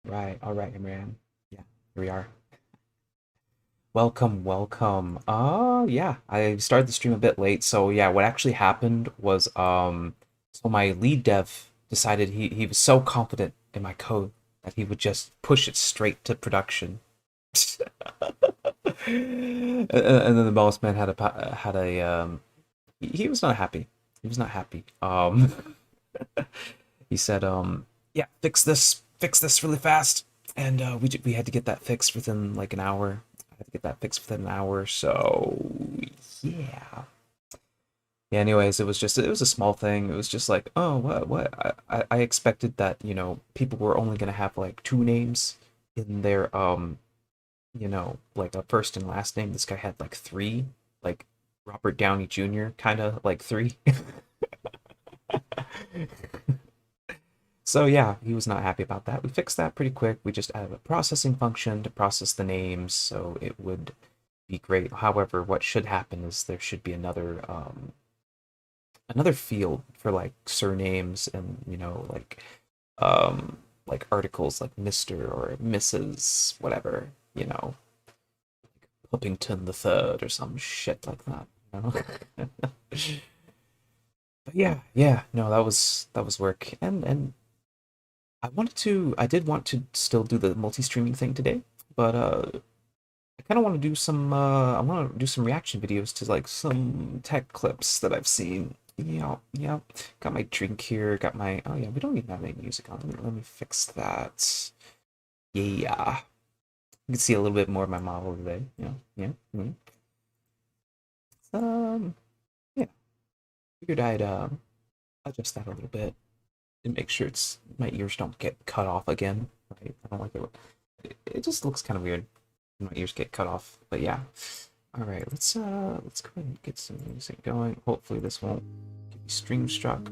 Right. All right, Imran. Yeah, here we are. Welcome, welcome. Yeah, I started the stream a bit late, so yeah, what actually happened was so my lead dev decided he was so confident in my code that he would just push it straight to production. And then the boss man had a he was not happy. He was not happy. He said, yeah, fix this really fast. And we had to get that fixed within like an hour. I had to get that fixed within an hour. So yeah. Yeah. Anyways, it was a small thing. It was just like, oh, what? I expected that people were only gonna have like two names in their like a first and last name. This guy had like three, like Robert Downey Jr. kind of like three. So yeah, he was not happy about that. We fixed that pretty quick. We just added a processing function to process the names, so it would be great. However, what should happen is there should be another field for like surnames and like articles like Mr. or Mrs. whatever, Puppington the Third or some shit like that. But yeah, no, that was work. And I did want to still do the multi-streaming thing today, but I kind of want to do I want to do some reaction videos to like some tech clips that I've seen. Yeah, yeah. Got my drink here. Got my. Oh yeah, we don't even have any music on. Let me fix that. Yeah, you can see a little bit more of my model today. Yeah, yeah. Um, yeah. Figured I'd adjust that a little bit and make sure my ears don't get cut off again. Right? I don't like it. It just looks kind of weird when my ears get cut off. But yeah. All right, let's go ahead and get some music going. Hopefully this won't get me stream struck.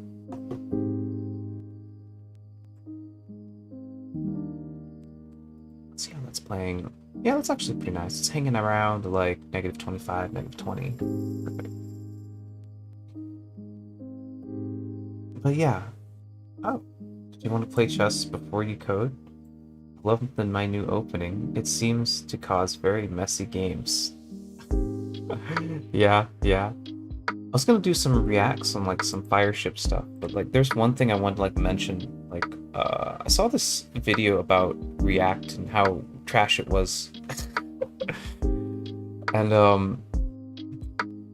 Let's see how that's playing. Yeah, that's actually pretty nice. It's hanging around like -25, -20. Perfect. But yeah. Oh, do you want to play chess before you code? Love my new opening. It seems to cause very messy games. Yeah, yeah. I was gonna do some reacts on like some Fireship stuff, but like there's one thing I wanted to like mention. Like I saw this video about React and how trash it was. And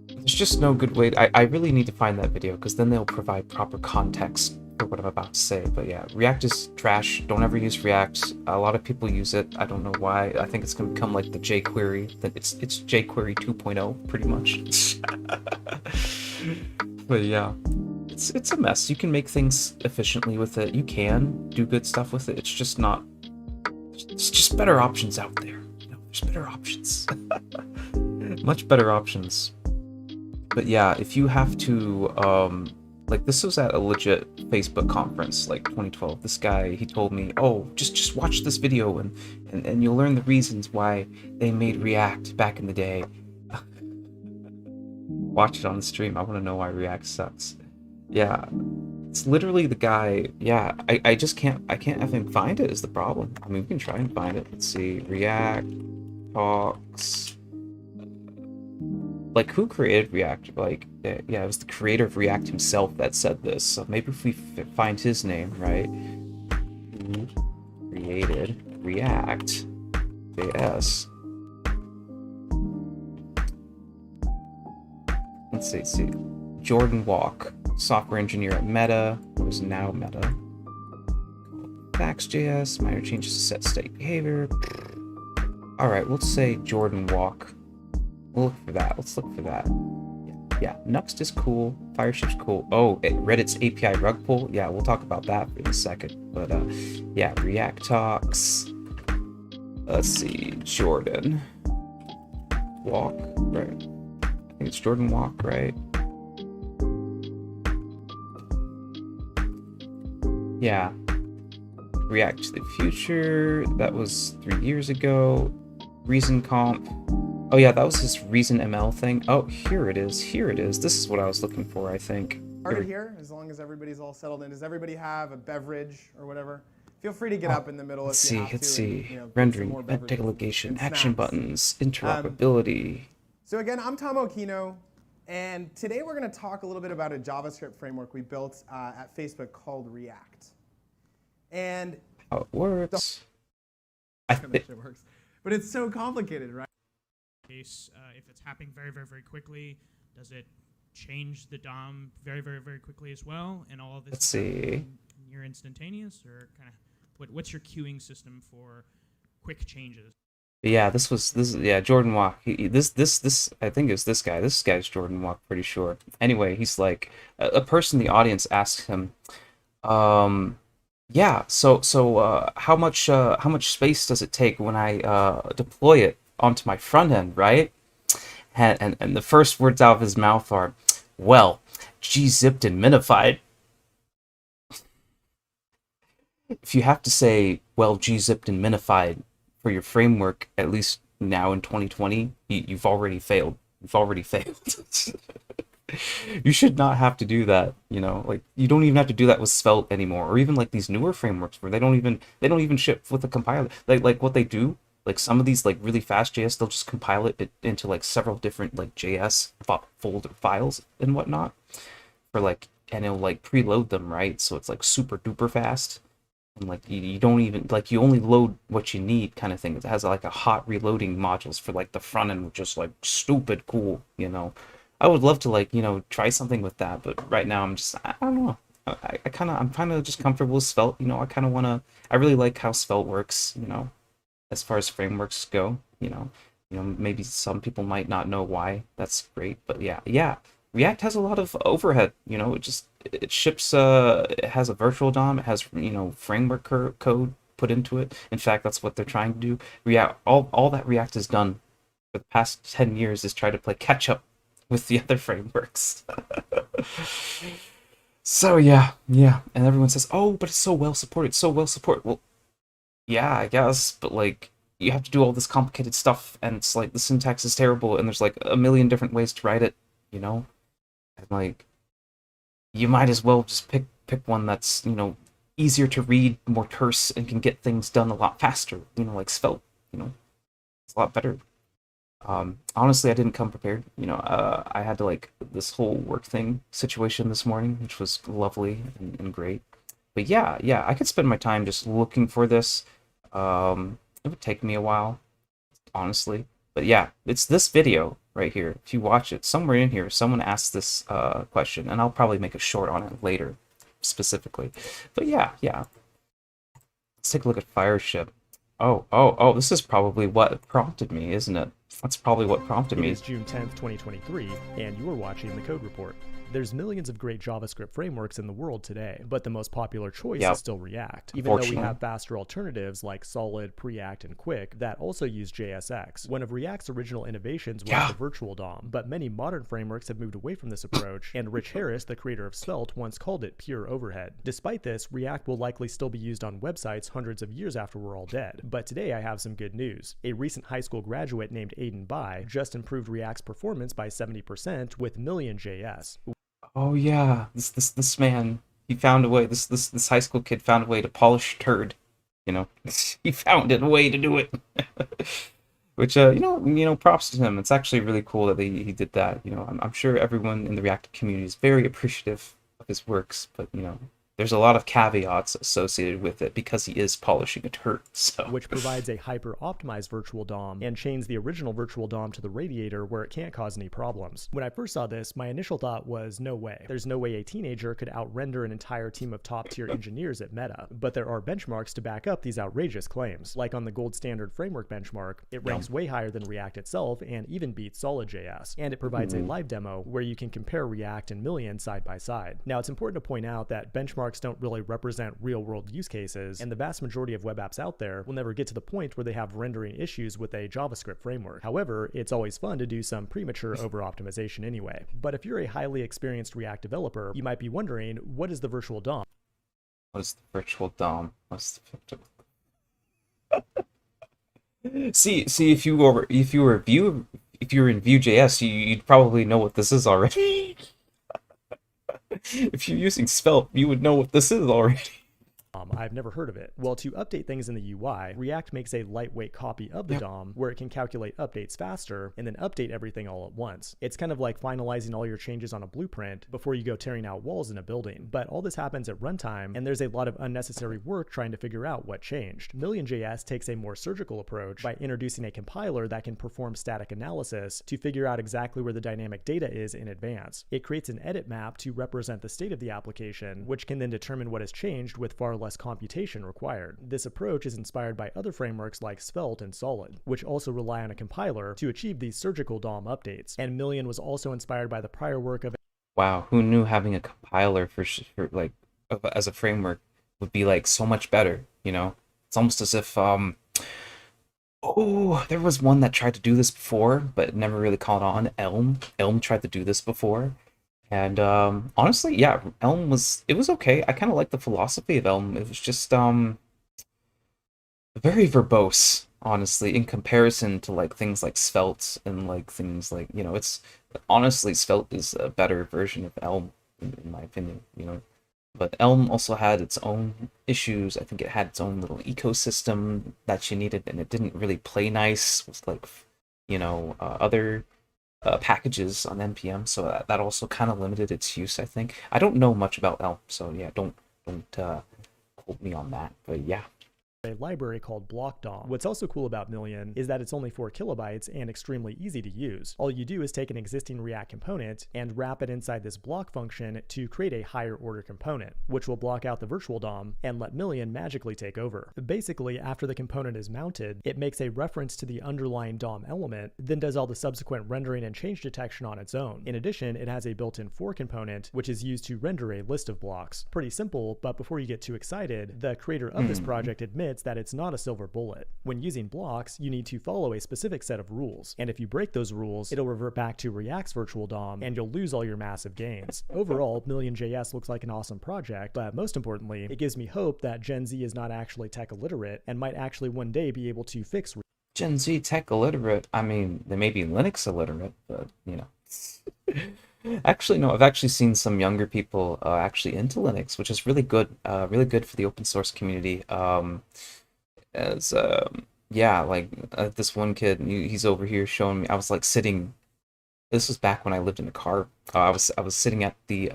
there's just no good way I really need to find that video because then they'll provide proper context for what I'm about to say. But yeah, React is trash. Don't ever use React. A lot of people use it. I don't know why. I think it's gonna become like the jQuery. That it's jQuery 2.0 pretty much. But yeah, it's a mess. You can make things efficiently with it. You can do good stuff with it. It's just not. It's just better options out there. There's better options. Much better options. But yeah, if you have to like this was at a legit Facebook conference like 2012. This guy, he told me, "Oh, just watch this video and you'll learn the reasons why they made React back in the day." Watch it on the stream. I want to know why React sucks. Yeah, it's literally the guy. Yeah, I just can't have him find it is the problem. I mean, we can try and find it. Let's see. React talks. Like, who created React? Like, yeah, it was the creator of React himself that said this. So maybe if we find his name, right? Who created React JS? Let's see. Jordan Walk, software engineer at Meta, who is now Meta. Facts.js, minor changes to set state behavior. All right, let's say Jordan Walk. We'll look for that. Let's look for that. Yeah, Nuxt is cool. Fireship's cool. Oh, Reddit's API rug pull. Yeah, we'll talk about that in a second. But yeah, React talks. Let's see, Jordan Walk, right? I think it's Jordan Walk, right? Yeah. React to the future. That was 3 years ago. Reason comp. Oh yeah, that was his Reason ML thing. Oh, here it is. Here it is. This is what I was looking for, I think. Started here, as long as everybody's all settled in. Does everybody have a beverage or whatever? Feel free to get Oh, up in the middle let's if you see, have let's to, and see. get some Rendering, more event beverages delegation, and action snacks. buttons, Um, interoperability. so again, I'm Tom Okino, and today we're going to talk a little bit about a JavaScript framework we built at Facebook called React. And How it the works. I whole think. it works, but it's so complicated, right? Case, if it's happening very, very, very quickly, does it change the DOM very, very, very quickly as well? And all of this Let's is see. happening near instantaneous, or kind of what's your queuing system for quick changes? Yeah, yeah, Jordan Walk. This I think is this guy. This guy's Jordan Walk, pretty sure. Anyway, he's like a person in the audience asked him, um, yeah, how much space does it take when I deploy it onto my front end, right? And the first words out of his mouth are, well, gzipped and minified. If you have to say, well, gzipped and minified for your framework, at least now in 2020, you've already failed. You've already failed. You should not have to do that, you know? Like you don't even have to do that with Svelte anymore, or even like these newer frameworks where they don't even ship with a compiler. Like what they do, like some of these like really fast JS, they'll just compile it into like several different like JS folder files and whatnot for like, and it'll like preload them, right? So it's like super duper fast. And like you don't even like, you only load what you need kind of thing. It has like a hot reloading modules for like the front end, which is like stupid cool, you know. I would love to like, try something with that, but right now I don't know. I'm kind of just comfortable with Svelte, I kind of want to, I really like how Svelte works, as far as frameworks go, maybe some people might not know why that's great, but yeah, React has a lot of overhead, it ships, it has a virtual DOM, it has, framework code put into it. In fact, that's what they're trying to do. React, all that React has done for the past 10 years is try to play catch up with the other frameworks. So yeah, and everyone says, "Oh, but it's so well supported, so well supported." Well, yeah, I guess, but like you have to do all this complicated stuff, and it's like the syntax is terrible, and there's like a million different ways to write it, you know? And like you might as well just pick one that's, easier to read, more terse, and can get things done a lot faster, like Svelte, it's a lot better. Honestly, I didn't come prepared. I had to like this whole work thing situation this morning, which was lovely and great. But yeah, I could spend my time just looking for this. It would take me a while, honestly. But yeah, it's this video right here. If you watch it, somewhere in here, someone asked this question, and I'll probably make a short on it later, specifically. But yeah. Let's take a look at Fireship. Oh, this is probably what prompted me, isn't it? That's probably what prompted It me. is June 10th, 2023, and you're watching the Code Report. There's millions of great JavaScript frameworks in the world today, but the most popular choice Yep. is still React, even though we Unfortunately. have faster alternatives like Solid, Preact, and Quick that also use JSX. One of React's original innovations was Yeah. the virtual DOM, but many modern frameworks have moved away from this approach, and Rich Harris, the creator of Svelte, once called it pure overhead. Despite this, React will likely still be used on websites hundreds of years after we're all dead. But today I have some good news. A recent high school graduate named Aiden Bai just improved React's performance by 70% with Million.js. Oh yeah, this man, he found a way. This high school kid found a way to polish a turd. You know, he found a way to do it. Which props to him. It's actually really cool that he did that. I'm sure everyone in the React community is very appreciative of his works, but there's a lot of caveats associated with it because he is polishing a turd. So Which provides a hyper-optimized virtual DOM and chains the original virtual DOM to the radiator where it can't cause any problems. When I first saw this, my initial thought was no way. There's no way a teenager could outrender an entire team of top-tier engineers at Meta. But there are benchmarks to back up these outrageous claims. Like on the gold standard framework benchmark, it ranks way higher than React itself and even beats Solid.js. And it provides a live demo where you can compare React and Million side by side. Now, it's important to point out that benchmarks don't really represent real-world use cases, and the vast majority of web apps out there will never get to the point where they have rendering issues with a JavaScript framework. However, it's always fun to do some premature over-optimization anyway. But if you're a highly experienced React developer, you might be wondering, what is the virtual DOM? what is the virtual DOM? What's the see if you were in Vue.js, you'd probably know what this is already. If you're using Svelte, you would know what this is already. I've never heard of it. Well, to update things in the UI, React makes a lightweight copy of the DOM where it can calculate updates faster and then update everything all at once. It's kind of like finalizing all your changes on a blueprint before you go tearing out walls in a building. But all this happens at runtime, and there's a lot of unnecessary work trying to figure out what changed. Meleeman.js takes a more surgical approach by introducing a compiler that can perform static analysis to figure out exactly where the dynamic data is in advance. It creates an edit map to represent the state of the application, which can then determine what has changed with far less computation required. This approach is inspired by other frameworks like Svelte and Solid, which also rely on a compiler to achieve these surgical DOM updates. And Meleeman was also inspired by the prior work of Wow, who knew having a compiler like as a framework would be like so much better, you know? It's almost as if oh, there was one that tried to do this before, but it never really caught on. Elm. Elm tried to do this before. And honestly, yeah, it was okay. I kind of like the philosophy of Elm. It was just very verbose, honestly, in comparison to like things like Svelte and like things like, you know, it's honestly Svelte is a better version of Elm in my opinion, you know. But Elm also had its own issues. I think it had its own little ecosystem that you needed, and it didn't really play nice with like, you know, other packages on npm. So that also kind of limited its use. I think I don't know much about Elm, so yeah, don't quote me on that. But yeah. a library called BlockDOM. What's also cool about Meleeman is that it's only 4 kilobytes and extremely easy to use. All you do is take an existing React component and wrap it inside this block function to create a higher order component, which will block out the virtual DOM and let Meleeman magically take over. Basically, after the component is mounted, it makes a reference to the underlying DOM element, then does all the subsequent rendering and change detection on its own. In addition, it has a built-in for component, which is used to render a list of blocks. Pretty simple, but before you get too excited, the creator of this project admits that it's not a silver bullet. When using blocks, you need to follow a specific set of rules, and if you break those rules, it'll revert back to React's virtual DOM, and you'll lose all your massive gains. Overall, Meleeman.js looks like an awesome project, but most importantly, it gives me hope that Gen Z is not actually tech illiterate and might actually one day be able to fix Gen Z tech illiterate. I mean, they may be Linux illiterate, but you know. Actually, no, I've actually seen some younger people actually into Linux, which is really good for the open source community. As yeah, like this one kid, he's over here showing me. I was like sitting. This was back when I lived in a car. I was sitting at the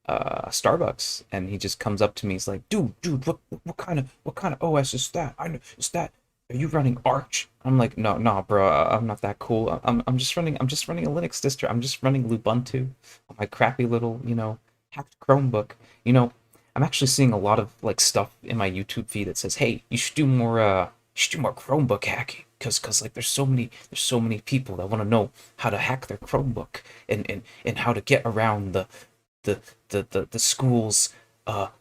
Starbucks, and he just comes up to me. He's like, "Dude, what kind of OS is that? I know is that. Are you running Arch?" I'm like, no, bro, I'm not that cool. I'm just running a Linux distro. I'm just running Lubuntu on my crappy little, you know, hacked Chromebook. You know, I'm actually seeing a lot of like stuff in my YouTube feed that says, "Hey, you should do more Chromebook hacking." Cause like there's so many people that want to know how to hack their Chromebook and how to get around the school's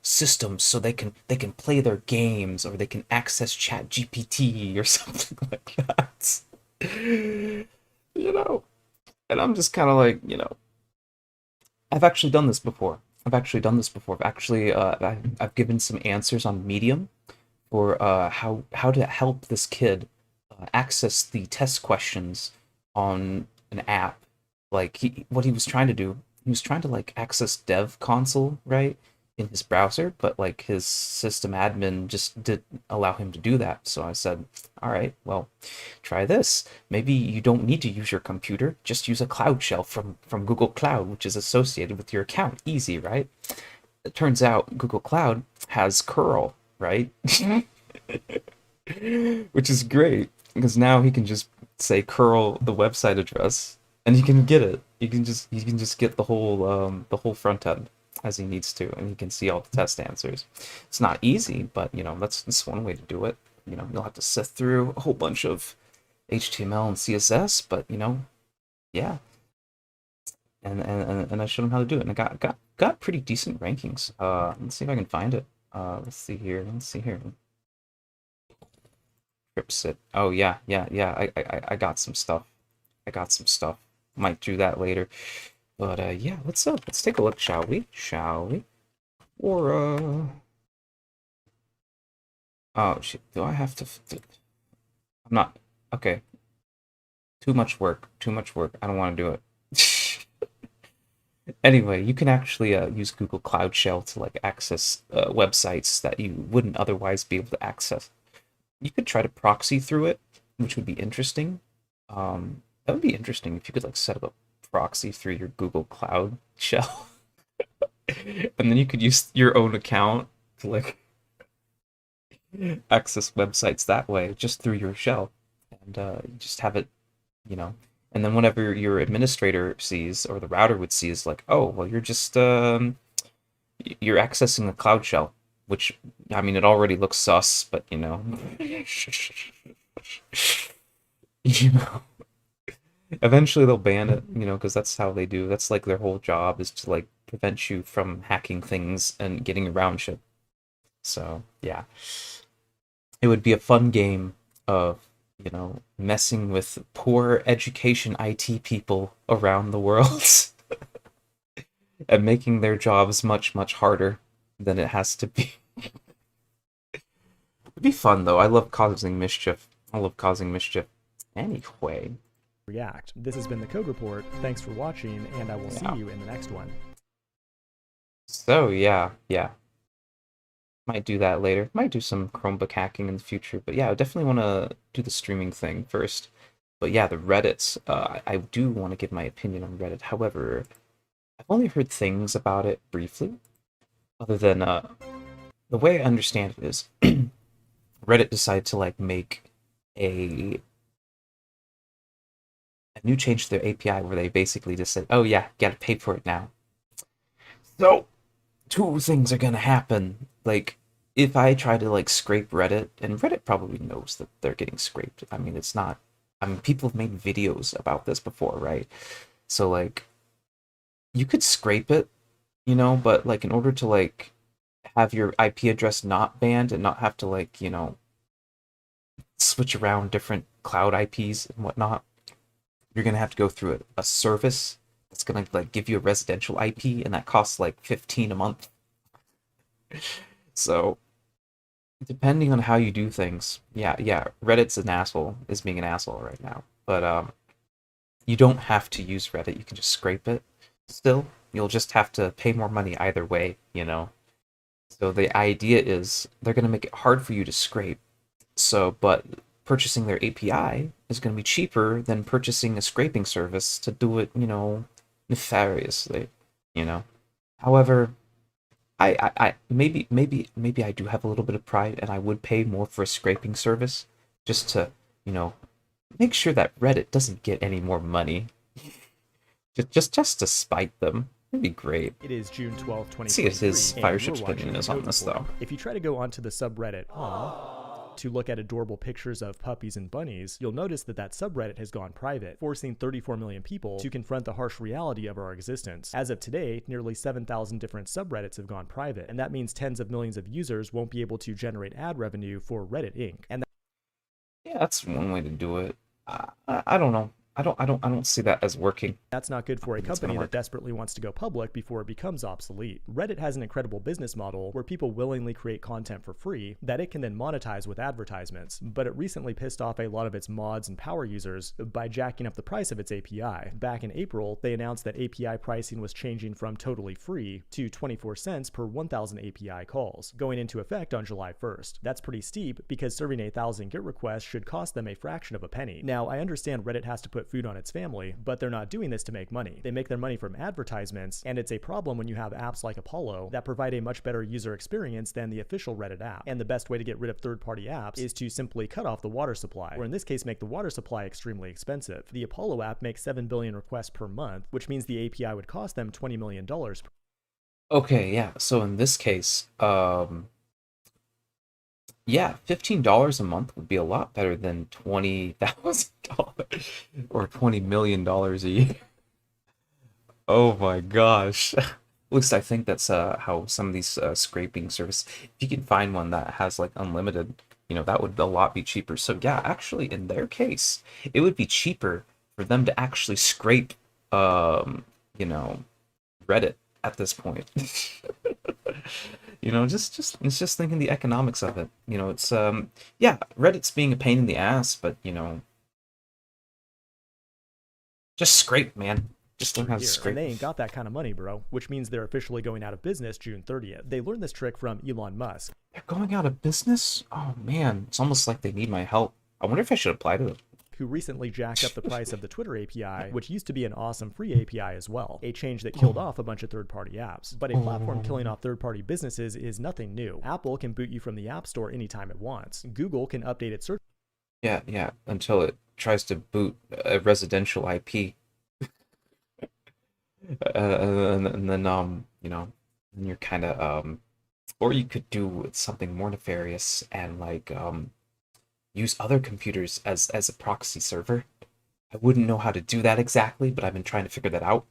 systems so they can play their games, or they can access Chat GPT or something like that. You know, and I'm just kind of like, you know, I've actually done this before. I've actually I've given some answers on Medium for how to help this kid access the test questions on an app. Like what he was trying to do, he was trying to like access Dev console, right, in his browser, but like his system admin just didn't allow him to do that. So I said, all right, well, try this. Maybe you don't need to use your computer, just use a Cloud Shell from Google Cloud, which is associated with your account. Easy, right? It turns out Google Cloud has curl, right? Which is great, because now he can just say curl the website address and he can get it. He can just get the whole front end as he needs to, and he can see all the test answers. It's not easy, but you know, that's one way to do it. You know, you'll have to sift through a whole bunch of HTML and CSS, but you know, yeah. And I showed him how to do it, and I got pretty decent rankings. Let's see if I can find it. Let's see here. Tripsit. Oh yeah. I got some stuff. Might do that later. But yeah, let's take a look, shall we? Or oh shit, do I have to I'm not okay. Too much work. I don't want to do it. Anyway, you can actually use Google Cloud Shell to like access websites that you wouldn't otherwise be able to access. You could try to proxy through it, which would be interesting. That would be interesting if you could like set up a proxy through your Google Cloud Shell, and then you could use your own account to like access websites that way, just through your shell, and just have it, you know. And then whenever your administrator sees, or the router would see, is like, oh, well, you're just you're accessing a cloud shell, which I mean, it already looks sus, but you know, you know, eventually they'll ban it, you know, because that's how they do. That's like their whole job is to like prevent you from hacking things and getting around shit. So yeah, it would be a fun game of, you know, messing with poor education IT people around the world and making their jobs much, much harder than it has to be. It'd be fun though. I love causing mischief. I love causing mischief. Anyway, React. This has been the Code Report. Thanks for watching, and I will see yeah. you in the next one. So yeah. Might do that later. Might do some Chromebook hacking in the future. But yeah, I definitely want to do the streaming thing first. But yeah, the Reddits. I do want to give my opinion on Reddit. However, I've only heard things about it briefly. Other than the way I understand it is, Reddit decided to like make a new change to their API where they basically just said, "Oh yeah, you gotta pay for it now." So two things are gonna happen. Like, if I try to like scrape Reddit, and Reddit probably knows that they're getting scraped. I mean, it's not. I mean, people have made videos about this before, right? So like, you could scrape it, you know, but like in order to like have your IP address not banned and not have to like, you know, switch around different cloud IPs and whatnot, you're gonna have to go through a service that's gonna like give you a residential IP, and that costs like 15 a month. So depending on how you do things, yeah, Reddit's an asshole, is being an asshole right now. But you don't have to use Reddit. You can just scrape it. Still, you'll just have to pay more money either way, you know. So the idea is they're gonna make it hard for you to scrape. So, but purchasing their API is going to be cheaper than purchasing a scraping service to do it, you know, nefariously, you know. However, maybe I do have a little bit of pride, and I would pay more for a scraping service just to, you know, make sure that Reddit doesn't get any more money. Just to spite them. It'd be great. It is June 12th, Let's see what 2023. his and Fireship's you're watching opinion the is on Code this, Report. though. If you try to go onto the subreddit to look at adorable pictures of puppies and bunnies, you'll notice that that subreddit has gone private, forcing 34 million people to confront the harsh reality of our existence. As of today, nearly 7,000 different subreddits have gone private, and that means tens of millions of users won't be able to generate ad revenue for Reddit Inc. And Yeah, that's one way to do it. I don't know. I don't see that as working. that's not good for a think it's gonna company that work. desperately wants to go public before it becomes obsolete. Reddit has an incredible business model where people willingly create content for free that it can then monetize with advertisements, but it recently pissed off a lot of its mods and power users by jacking up the price of its API. Back in April, they announced that API pricing was changing from totally free to 24 cents per 1,000 API calls, going into effect on July 1st. That's pretty steep because serving 1,000 GET requests should cost them a fraction of a penny. Now, I understand Reddit has to put food on its family, but they're not doing this to make money. They make their money from advertisements, and it's a problem when you have apps like Apollo that provide a much better user experience than the official Reddit app. And the best way to get rid of third-party apps is to simply cut off the water supply, or in this case make the water supply extremely expensive. The Apollo app makes 7 billion requests per month, which means the API would cost them $20 million. Okay, yeah. So in this case, yeah, $15 a month would be a lot better than $20,000 or $20 million a year. Oh my gosh. At least I think that's how some of these scraping services, if you can find one that has like unlimited, you know, that would a lot be cheaper. So yeah, actually in their case, it would be cheaper for them to actually scrape you know, Reddit at this point. You know, just it's just thinking the economics of it. You know, it's yeah, Reddit's being a pain in the ass, but you know, just scrape, man. Just learn how to year. scrape. And they ain't got that kind of money, bro, which means they're officially going out of business June 30th. They learned this trick from Elon Musk. They're going out of business? Oh man, it's almost like they need my help. I wonder if I should apply to them. Who recently jacked up the price of the Twitter API, which used to be an awesome free API as well, a change that killed off a bunch of third-party apps. But a platform killing off third-party businesses is nothing new. Apple can boot you from the App Store anytime it wants. Google can update its search Yeah, until it tries to boot a residential IP. And then, you know, then you're kind of, or you could do something more nefarious and like, use other computers as a proxy server. I wouldn't know how to do that exactly, but I've been trying to figure that out.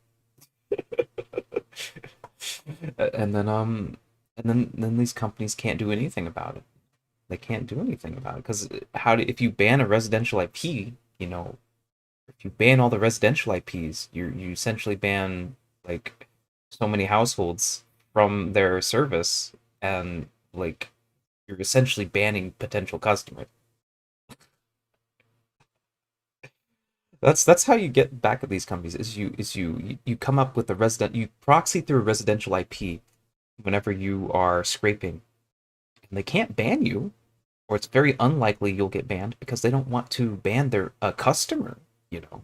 And then these companies can't do anything about it. They can't do anything about it because if you ban a residential IP, you know, if you ban all the residential IPs, you essentially ban like so many households from their service, and like you're essentially banning potential customers. That's how you get back at these companies. You come up with you proxy through a residential IP whenever you are scraping, and they can't ban you, or it's very unlikely you'll get banned because they don't want to ban their customer, you know,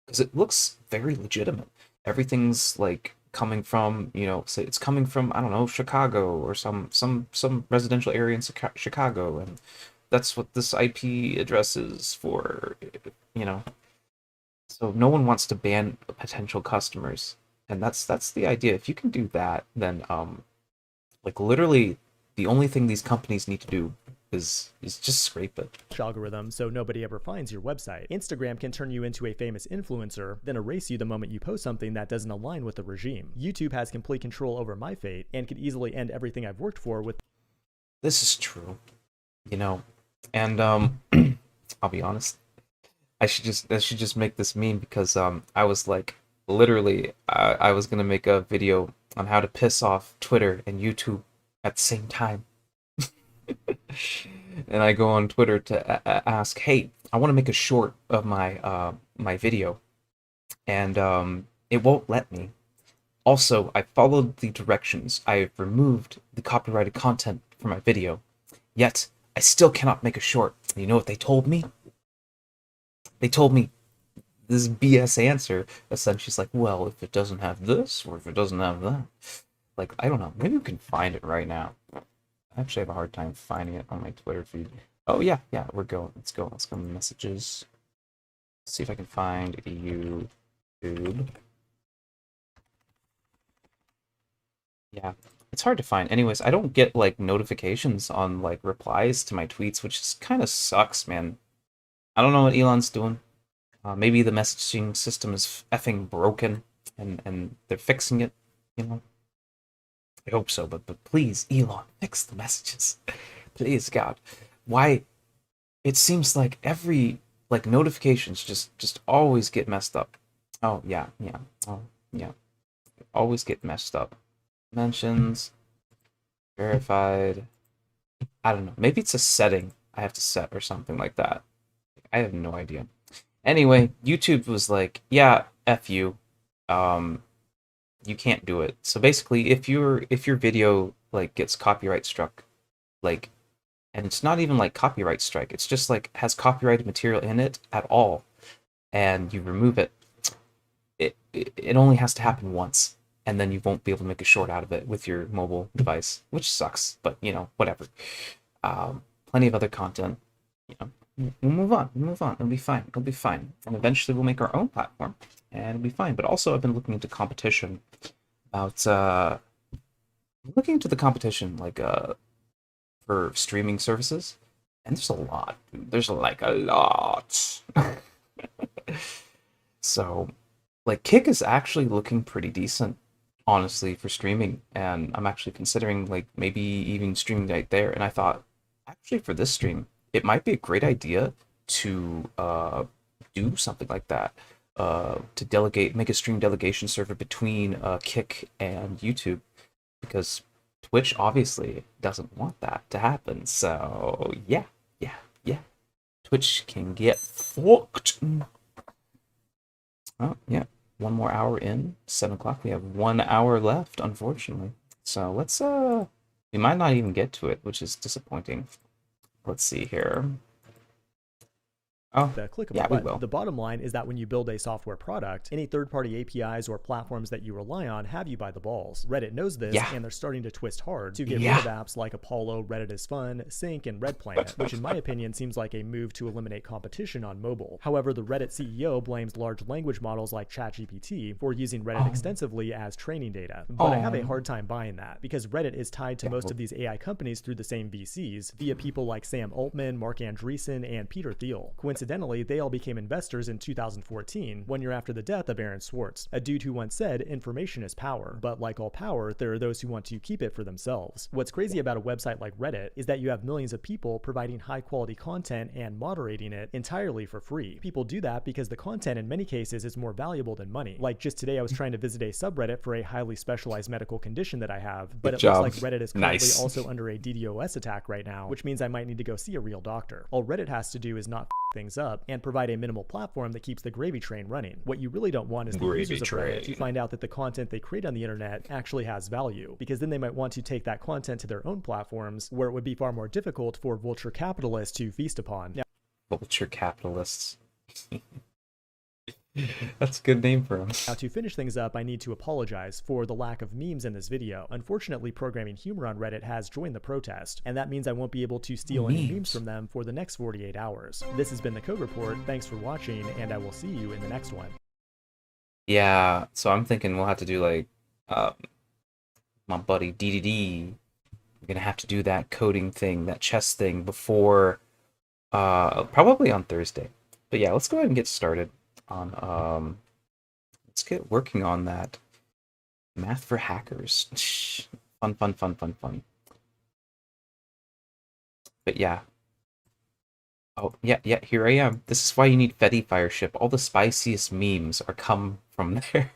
because it looks very legitimate. Everything's like coming from, you know, say it's coming from, I don't know, Chicago or some residential area in Chicago, and that's what this IP address is for, you know. So no one wants to ban potential customers, and that's the idea. If you can do that, then like literally the only thing these companies need to do is just scrape it. algorithm so nobody ever finds your website. Instagram can turn you into a famous influencer, then erase you the moment you post something that doesn't align with the regime. YouTube has complete control over my fate and could easily end everything I've worked for with. This is true, you know, and I'll be honest. I should just make this meme because I was like literally I was gonna make a video on how to piss off Twitter and YouTube at the same time. And I go on Twitter to ask, hey, I want to make a short of my video, and it won't let me. Also, I followed the directions. I've removed the copyrighted content from my video, yet I still cannot make a short. And you know what they told me? They told me this BS answer. Essentially, it's like, well, if it doesn't have this, or if it doesn't have that. Like, I don't know. Maybe we can find it right now. I actually have a hard time finding it on my Twitter feed. Oh, yeah, we're going. Let's go to messages. See if I can find YouTube. Yeah, it's hard to find. Anyways, I don't get, like, notifications on, like, replies to my tweets, which is kind of sucks, man. I don't know what Elon's doing. Maybe the messaging system is effing broken, and they're fixing it, you know? I hope so, but please, Elon, fix the messages. Please, God. Why? It seems like every, like, notifications just always get messed up. Oh, yeah. Oh, yeah. Always get messed up. Mentions. Verified. I don't know. Maybe it's a setting I have to set or something like that. I have no idea. Anyway, YouTube was like, yeah, F you. You can't do it. So basically, if your video like gets copyright struck, like, and it's not even like copyright strike, it's just like has copyrighted material in it at all, and you remove it, it only has to happen once, and then you won't be able to make a short out of it with your mobile device, which sucks, but you know, whatever. Plenty of other content, you know. We'll move on. It'll be fine. And eventually we'll make our own platform, and it'll be fine. But also, I've been looking into competition about the competition like for streaming services, and there's a lot, dude. There's like a lot. So, like, Kick is actually looking pretty decent, honestly, for streaming, and I'm actually considering like maybe even streaming right there. And I thought, actually, for this stream, it might be a great idea to do something like that, to make a stream delegation server between Kick and YouTube, because Twitch obviously doesn't want that to happen. So yeah. Twitch can get fucked. Oh yeah, one more hour in. 7 o'clock. We have 1 hour left, unfortunately. So let's we might not even get to it, which is disappointing. Let's see here. Oh, the click of yeah, a button. we will. The bottom line is that when you build a software product, any third-party APIs or platforms that you rely on have you by the balls. Reddit knows this, Yeah. and they're starting to twist hard to get Yeah. rid of apps like Apollo, Reddit is Fun, Sync, and Red Planet, which in my opinion seems like a move to eliminate competition on mobile. However, the Reddit CEO blames large language models like ChatGPT for using Reddit extensively as training data. But I have a hard time buying that, because Reddit is tied to most of these AI companies through the same VCs, via people like Sam Altman, Mark Andreessen, and Peter Thiel. Coincidentally, they all became investors in 2014, 1 year after the death of Aaron Swartz, a dude who once said, information is power. But like all power, there are those who want to keep it for themselves. What's crazy about a website like Reddit is that you have millions of people providing high quality content and moderating it entirely for free. People do that because the content in many cases is more valuable than money. Like just today I was trying to visit a subreddit for a highly specialized medical condition that I have, but Good it looks job. like Reddit is currently Nice. also under a DDoS attack right now, which means I might need to go see a real doctor. All Reddit has to do is not things up and provide a minimal platform that keeps the gravy train running. What you really don't want is the Gravy users of Reddit to train. find out that the content they create on the internet actually has value, because then they might want to take that content to their own platforms, where it would be far more difficult for vulture capitalists to feast upon. Now, Vulture capitalists. That's a good name for them. to finish things up, I need to apologize for the lack of memes in this video. Unfortunately, Programming Humor on Reddit has joined the protest, and that means I won't be able to steal any memes from them for the next 48 hours. This has been the Code Report. Thanks for watching, and I will see you in the next one. Yeah, so I'm thinking we'll have to do like my buddy DDD. We're gonna have to do that coding thing, that chess thing before probably on Thursday. But yeah, let's go ahead and get started on let's get working on that math for hackers. Fun, fun, fun, fun, fun. But yeah. Oh, yeah, here I am. This is why you need Fetty Fireship. All the spiciest memes are come from there.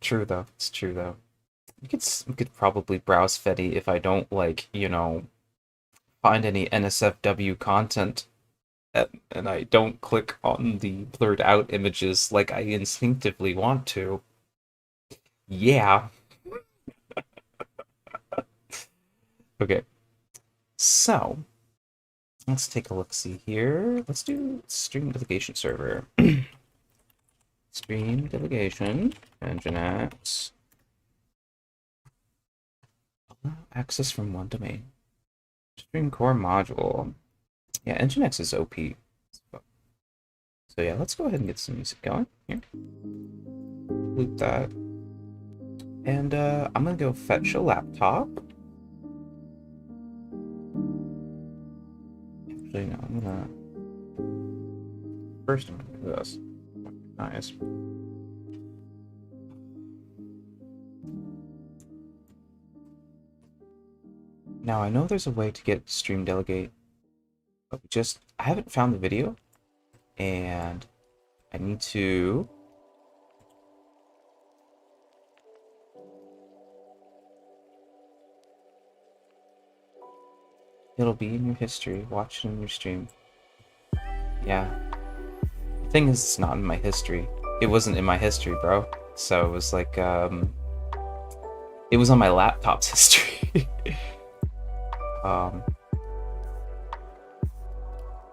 True though. It's true though. We could probably browse Fetty if I don't like, you know, find any NSFW content and I don't click on the blurred out images like I instinctively want to. Yeah. Okay. So, let's take a look-see here. Let's do stream delegation server. Stream delegation, Nginx. Allow access from one domain. Stream core module. Yeah, Nginx is OP. So yeah, let's go ahead and get some music going here. Loop that. And I'm gonna go fetch a laptop. Actually, no, I'm gonna do this. Nice. Now I know there's a way to get stream delegate, but I haven't found the video, and I need to it'll be in your history. Watch it in your stream. Yeah. The thing is, it's not in my history. It wasn't in my history, bro. So it was like, it was on my laptop's history.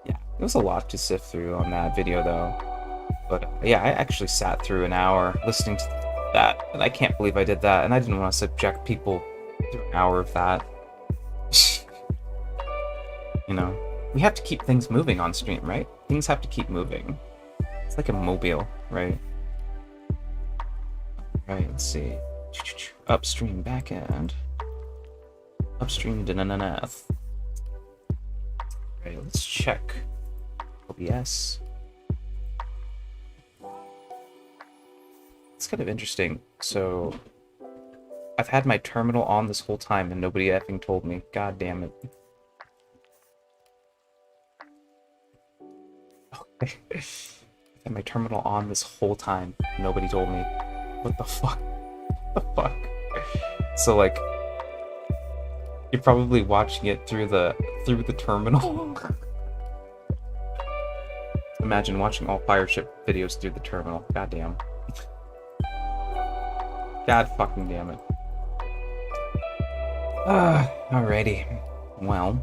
Yeah, it was a lot to sift through on that video, though. But yeah, I actually sat through an hour listening to that, and I can't believe I did that, and I didn't want to subject people to an hour of that. You know, we have to keep things moving on stream, right? Things have to keep moving. It's like a mobile, right? Right, let's see. Upstream backend. Upstream DNF. Right, let's check OBS. It's kind of interesting. So, I've had my terminal on this whole time and nobody effing told me. God damn it. Okay. I've had my terminal on this whole time. Nobody told me. What the fuck? What the fuck? So like, you're probably watching it through the terminal. imagine watching all Fireship videos through the terminal. God damn. God fucking damn it. Alrighty. Well.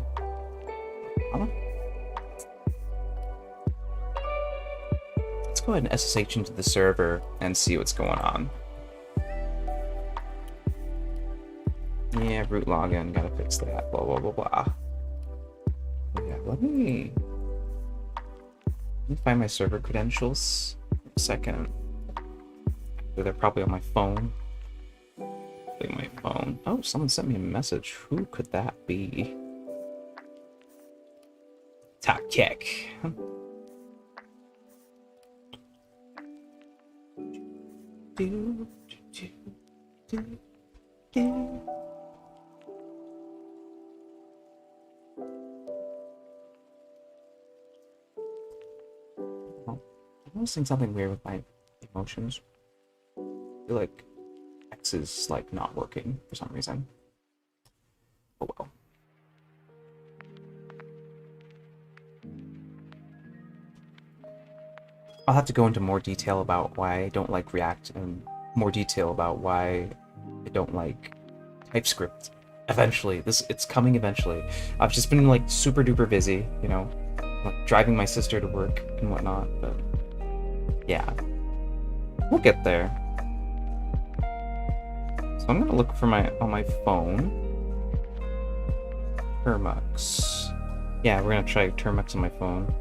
Let's go ahead and SSH into the server and see what's going on. Yeah, root login, gotta fix that, blah, blah, blah, blah. Yeah, let me find my server credentials for a second. They're probably on my phone. My phone. Oh, someone sent me a message. Who could that be? Takek. I'm noticing something weird with my emotions. I feel like X is like not working for some reason. Oh well. I'll have to go into more detail about why I don't like React and more detail about why I don't like TypeScript. Eventually, it's coming eventually. I've just been like super duper busy, you know, like, driving my sister to work and whatnot, but yeah, we'll get there. So I'm gonna look for on my phone. Termux. Yeah, we're gonna try Termux on my phone.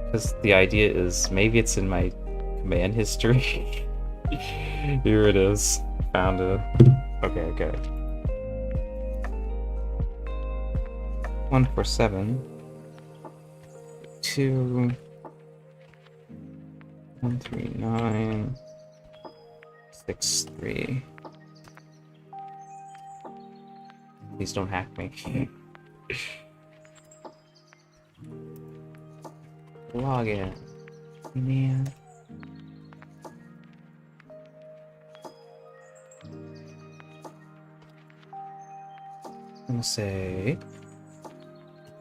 Because the idea is maybe it's in my command history. Here it is. Found it. Okay. 147 2 139 63. Please don't hack me. Login. Man. I'm gonna say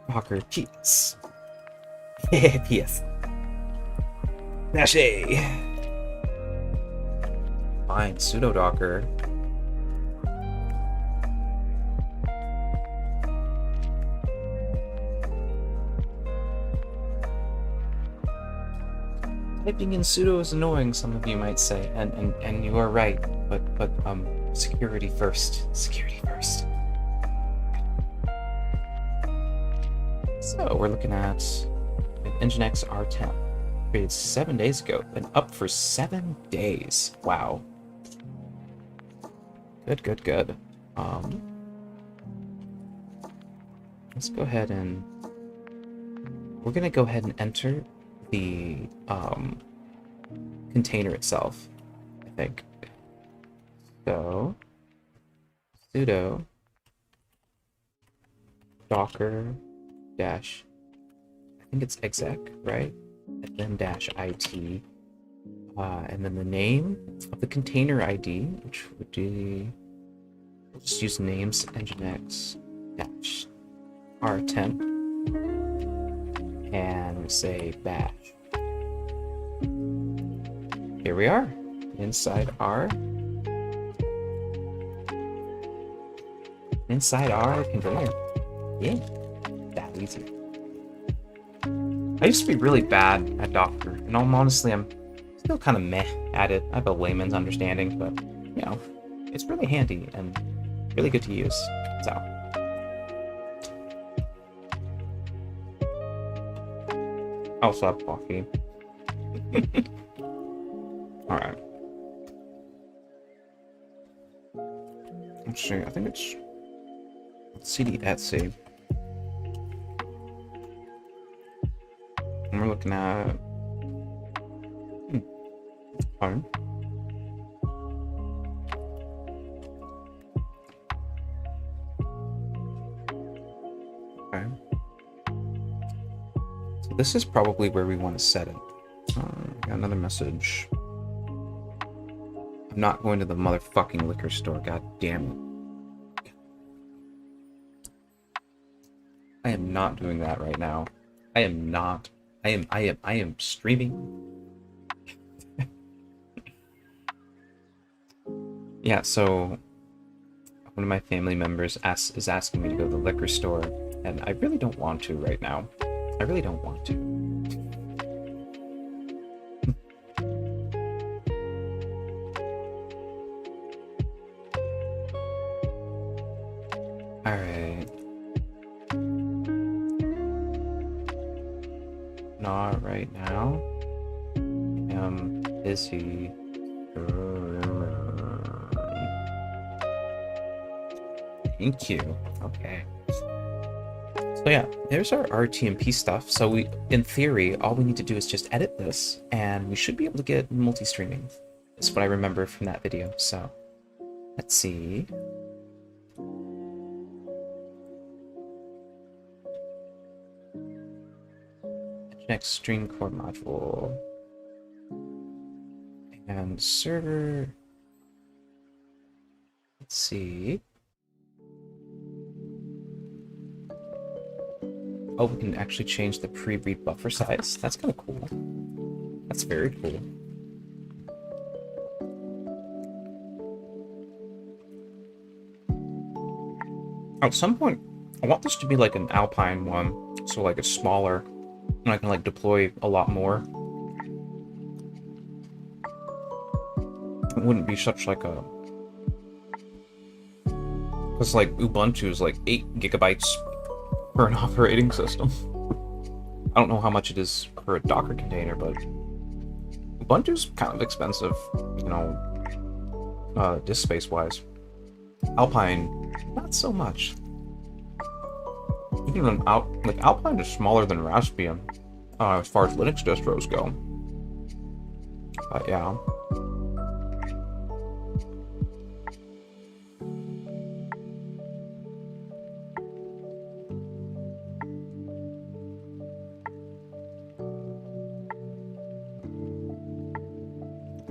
Docker cheats. PS. Dash A. Fine, sudo docker. Typing in sudo is annoying, some of you might say, and you are right, but security first. Security first. So we're looking at an Nginx R10 created 7 days ago, been up for 7 days. Wow. Good. Let's go ahead and we're gonna go ahead and enter the container itself, I think. So sudo docker dash, I think it's exec, right? And then dash it, and then the name of the container ID, which would be, we'll just use names nginx dash r10, and we say bash. Here we are inside our container. Yeah, that easy. I used to be really bad at Docker, and honestly, I'm still kind of meh at it. I have a layman's understanding, but you know, it's really handy and really good to use. So. I also have coffee. Alright. Let's see, I think it's cd etsy. And we're looking at fine. Okay. So this is probably where we want to set it. Got another message. I'm not going to the motherfucking liquor store, god damn it. I am not doing that right now. I am not I am streaming. Yeah, so one of my family members is asking me to go to the liquor store, and I really don't want to right now. I really don't want to. Alright. Not right now. I'm busy. Thank you. Okay. So yeah, there's our RTMP stuff. So we, in theory, all we need to do is just edit this, and we should be able to get multi-streaming. That's what I remember from that video. So let's see. Next stream core module and server. Let's see. Oh, we can actually change the pre-read buffer size. That's kind of cool. That's very cool. At some point, I want this to be like an Alpine one, so like it's smaller, and I can like deploy a lot more. It wouldn't be such like a... Because like Ubuntu is like 8 gigabytes for an operating system. I don't know how much it is for a Docker container, but Ubuntu's kind of expensive, you know, disk space wise. Alpine, not so much. Even like Alpine is smaller than Raspbian, as far as Linux distros go. But yeah.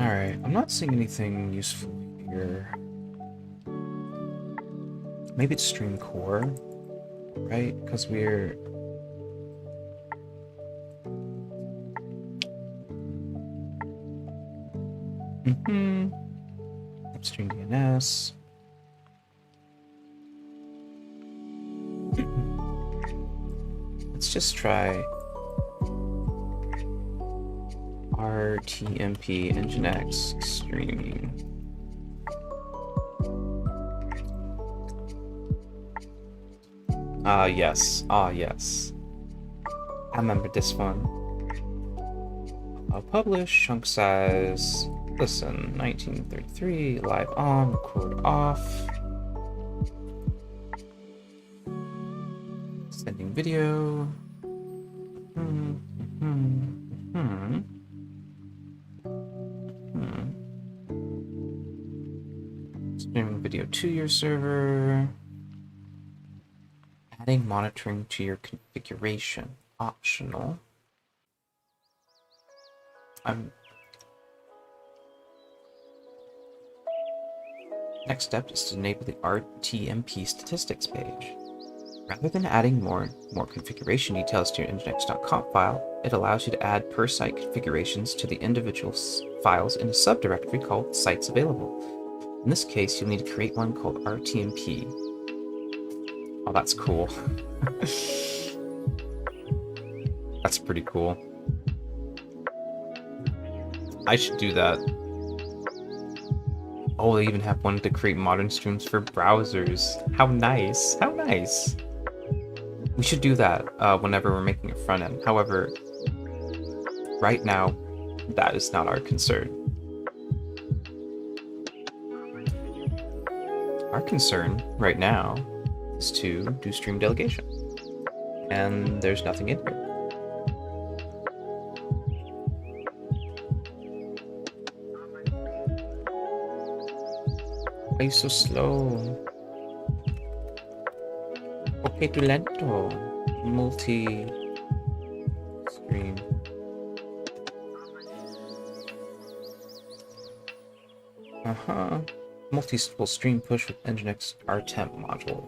Alright, I'm not seeing anything useful here. Maybe it's stream core, right? Because we're... Upstream DNS. Let's just try RTMP Nginx streaming. Yes. Yes. I remember this one. I'll publish, chunk size. Listen, 1933, live on, record off. Sending video. Streaming video to your server. Adding monitoring to your configuration. Optional. Next step is to enable the RTMP statistics page. Rather than adding more configuration details to your nginx.conf file, it allows you to add per site configurations to the individual files in a subdirectory called sites available. In this case, you'll need to create one called RTMP. Oh, that's cool. That's pretty cool. I should do that. Oh, they even have one to create modern streams for browsers. How nice. How nice. We should do that whenever we're making a front end. However, right now, that is not our concern. Our concern right now is to do stream delegation. And there's nothing in here. Why are you so slow? Okay, too lento. Multi-stream. Multi-stable stream push with Nginx RTemp module.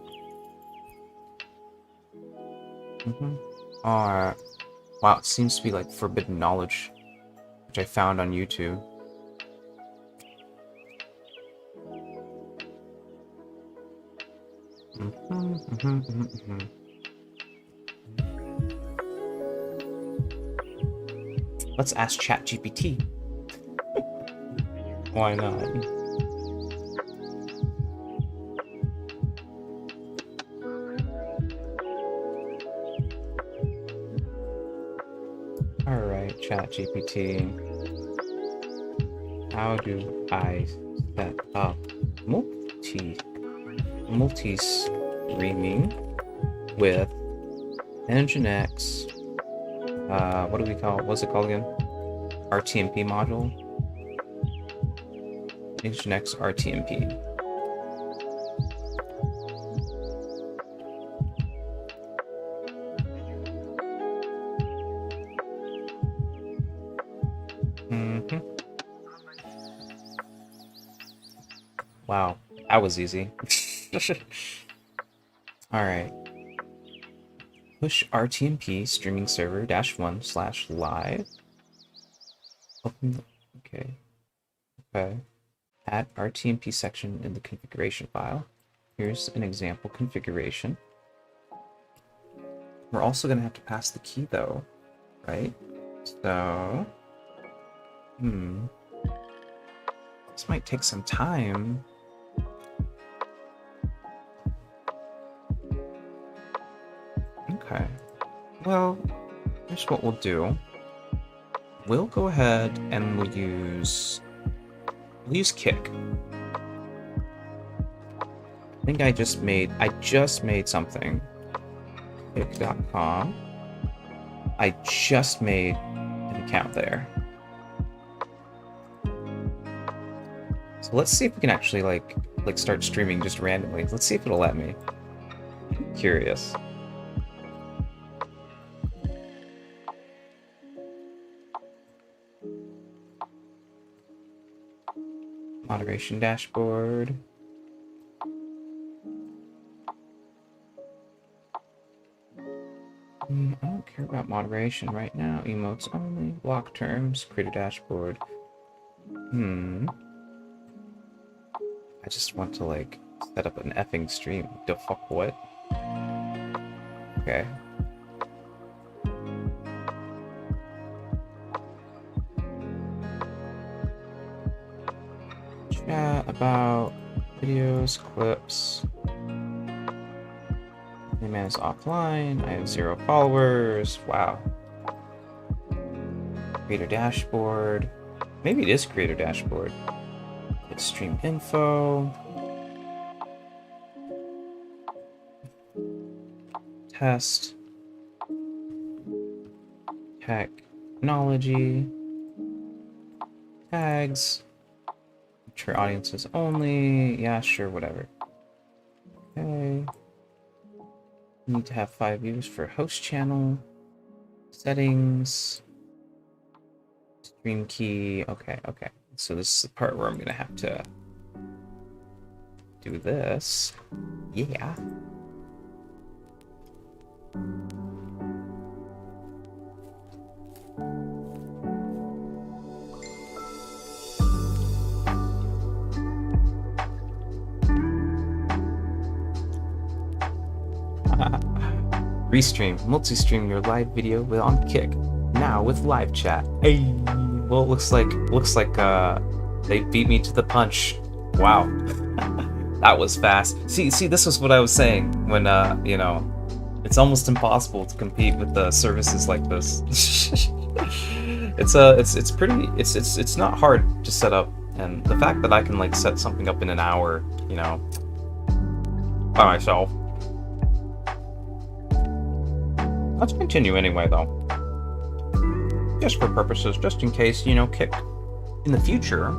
Wow, it seems to be like forbidden knowledge, which I found on YouTube. Let's ask ChatGPT. Why not? Alright, ChatGPT. How do I set up multi-streaming with Nginx? What do we call it? What's it called again? RTMP module? Nginx RTMP. Wow, that was easy. Alright. Push RTMP streaming server -1/live. Open. Okay. Okay. Add RTMP section in the configuration file. Here's an example configuration. We're also going to have to pass the key though, right? So, this might take some time. Okay. Well, here's what we'll do. We'll go ahead and we'll use Kick. I think I just made something. Kick.com. I just made an account there. So let's see if we can actually like start streaming just randomly. Let's see if it'll let me. I'm curious. Moderation dashboard. I don't care about moderation right now. Emotes only. Block terms. Create a dashboard. I just want to like set up an effing stream. The fuck what? Okay. Chat about videos, clips. Meleeman is offline. I have 0 followers. Wow. Creator dashboard. Maybe it is creator dashboard. It's stream info. Test. Technology. Tags. Mature audiences only. Yeah, sure, whatever. Okay. Need to have 5 views for host channel. Settings. Stream key. Okay, okay. So this is the part where I'm gonna have to do this. Yeah. Restream, multi-stream your live video on Kick. Now with live chat. Hey. Well, it looks like they beat me to the punch. Wow. That was fast. See, this was what I was saying when you know, it's almost impossible to compete with the services like this. It's not hard to set up, and the fact that I can like set something up in an hour, you know, by myself. Let's continue anyway, though. Just for purposes, just in case, you know, Kick in the future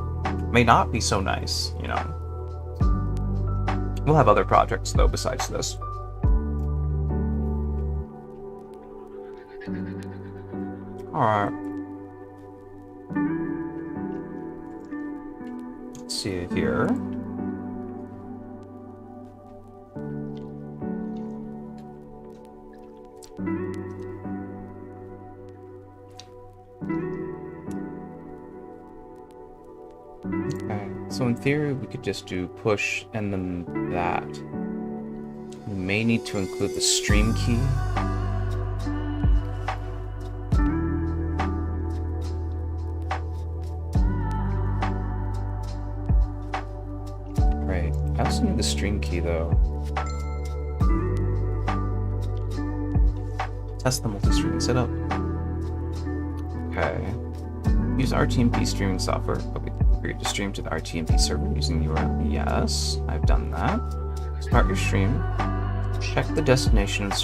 may not be so nice, you know. We'll have other projects, though, besides this. Alright. Let's see here. So in theory, we could just do push and then that. We may need to include the stream key. Right. I also need the stream key though. Test the multi-streaming setup. Okay. Use RTMP streaming software. Okay. Agreed to stream to the RTMP server using URL. Yes, I've done that. Start your stream. Check the destination of the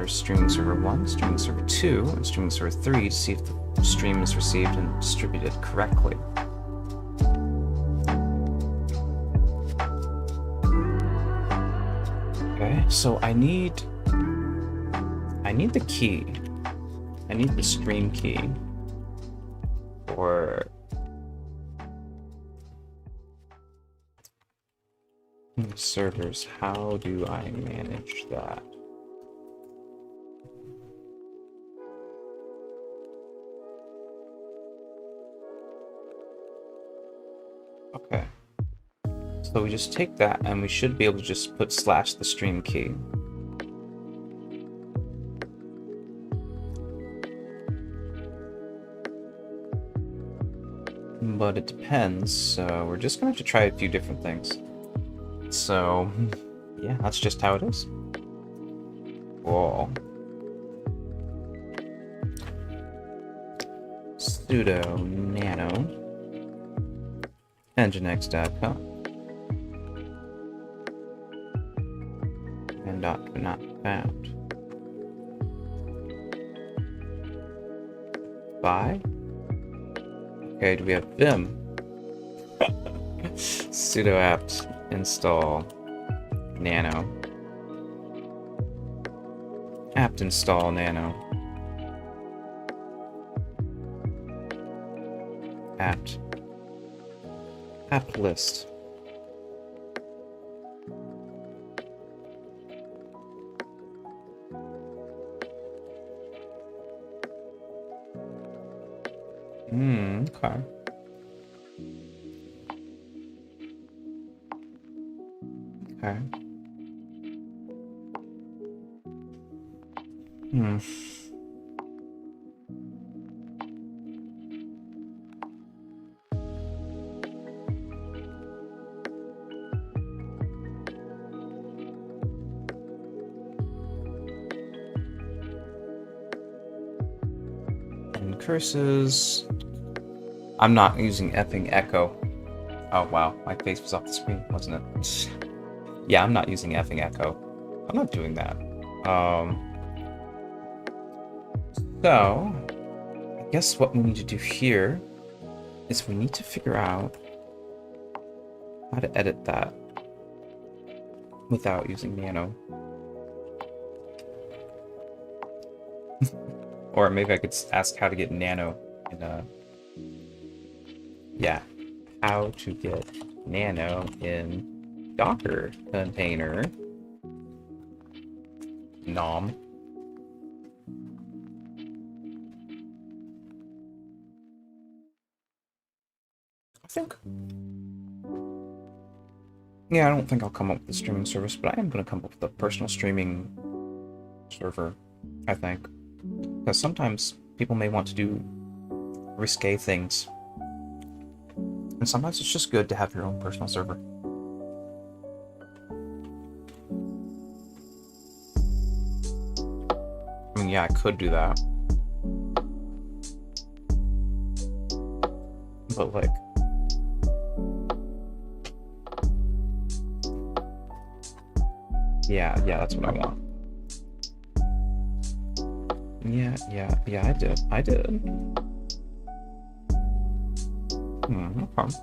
streaming server 1, streaming server 2, and streaming server 3 to see if the stream is received and distributed correctly. Okay, so I need the key. I need the stream key for servers. How do I manage that? Okay. So we just take that and we should be able to just put / the stream key. But it depends, so we're just gonna have to try a few different things. So, yeah, that's just how it is. Whoa. Sudo nano nginx.com and not found. Bye. Okay, do we have Vim? Sudo apt install nano. Apt install nano. Apt. Apt list. Okay. Okay. And curses. I'm not using effing echo. Oh wow, my face was off the screen, wasn't it? Yeah, I'm not using effing echo. I'm not doing that. So, I guess what we need to do here is we need to figure out how to edit that without using nano. Or maybe I could ask how to get nano in yeah, how to get nano in Docker container. Nom. I think. Yeah, I don't think I'll come up with a streaming service, but I am going to come up with a personal streaming server, I think. Because sometimes people may want to do risque things. And sometimes it's just good to have your own personal server. I mean, yeah, I could do that. But, like... Yeah, that's what I want. Yeah, I did. No problem.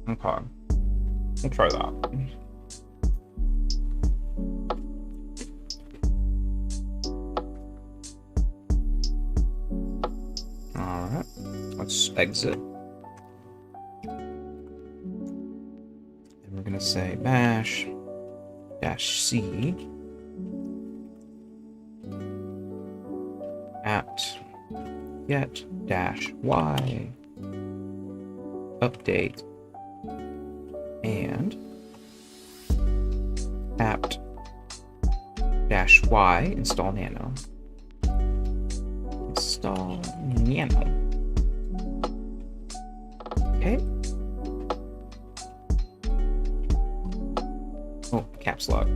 Okay. We'll try that. Alright. Let's exit say bash -c apt get -y update and apt -y install nano. Install nano. Okay. Oh, caps lock.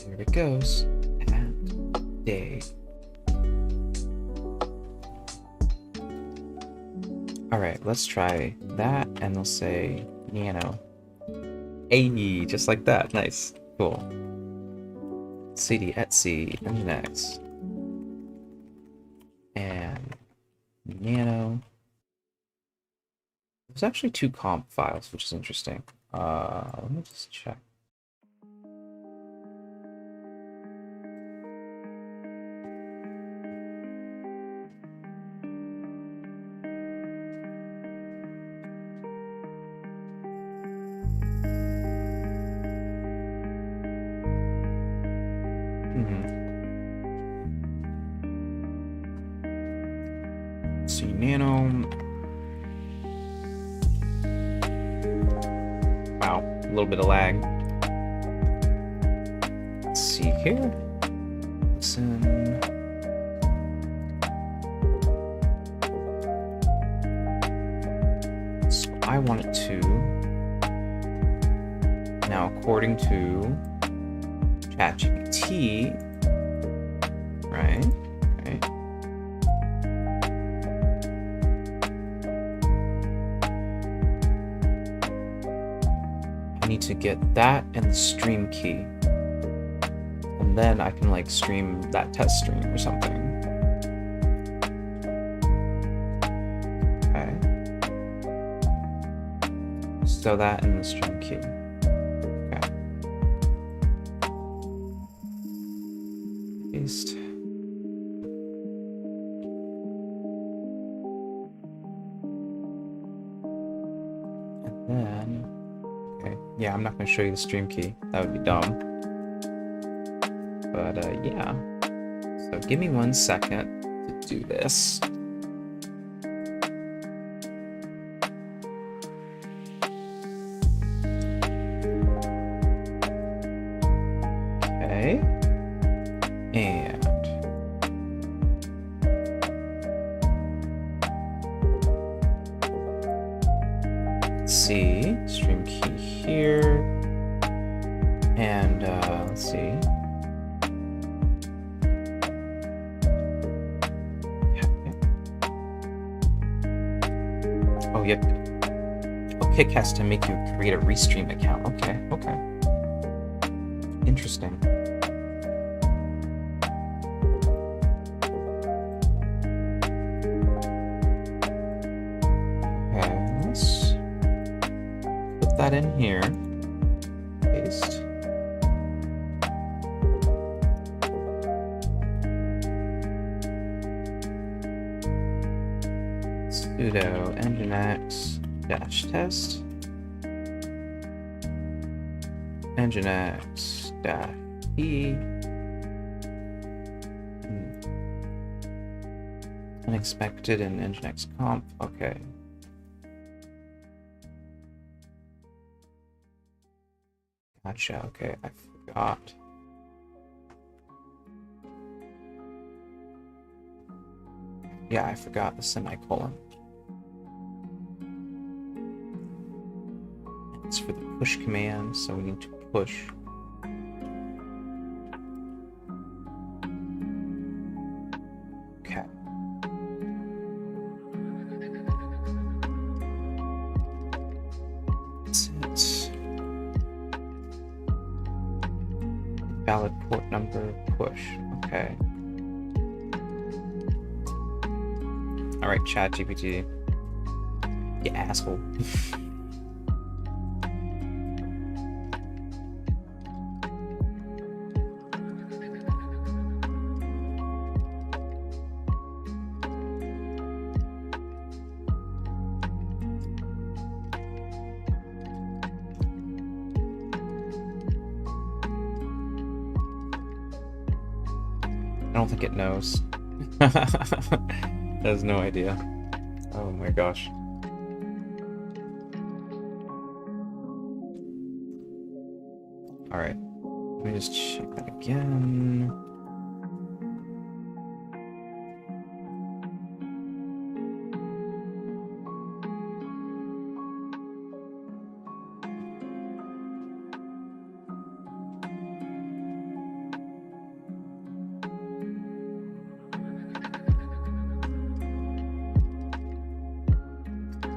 There it goes. And day. Alright, let's try that, and they'll say nano. Ayy, just like that. Nice. Cool. cd etc nginx and nano. There's actually 2 comp files, which is interesting. Let me just check. See nano. Wow, a little bit of lag. Let's see here. Listen. So I want it to. Now, according to ChatGPT, right? I need to get that and the stream key. And then I can like stream that test stream or something. Okay. So that and the stream key. Okay. Paste. And then yeah, I'm not going to show you the stream key. That would be dumb. But, yeah. So give me 1 second to do this. Okay. And let's see. Stream key here, and let's see. Oh, yeah. Oh, Kick has to make you create a restream account. Okay, okay. Interesting. Okay, let's put that in here. Paste. Sudo nginx -test nginx -e unexpected and nginx conf. Okay. Gotcha. Okay, I forgot. Yeah, I forgot the semicolon. It's for the push command, so we need to push. Okay. That's it. Valid port number, push. Okay. Alright, ChatGPT. You asshole. don't think it knows. It has no idea. Oh my gosh. Alright. Let me just check that again.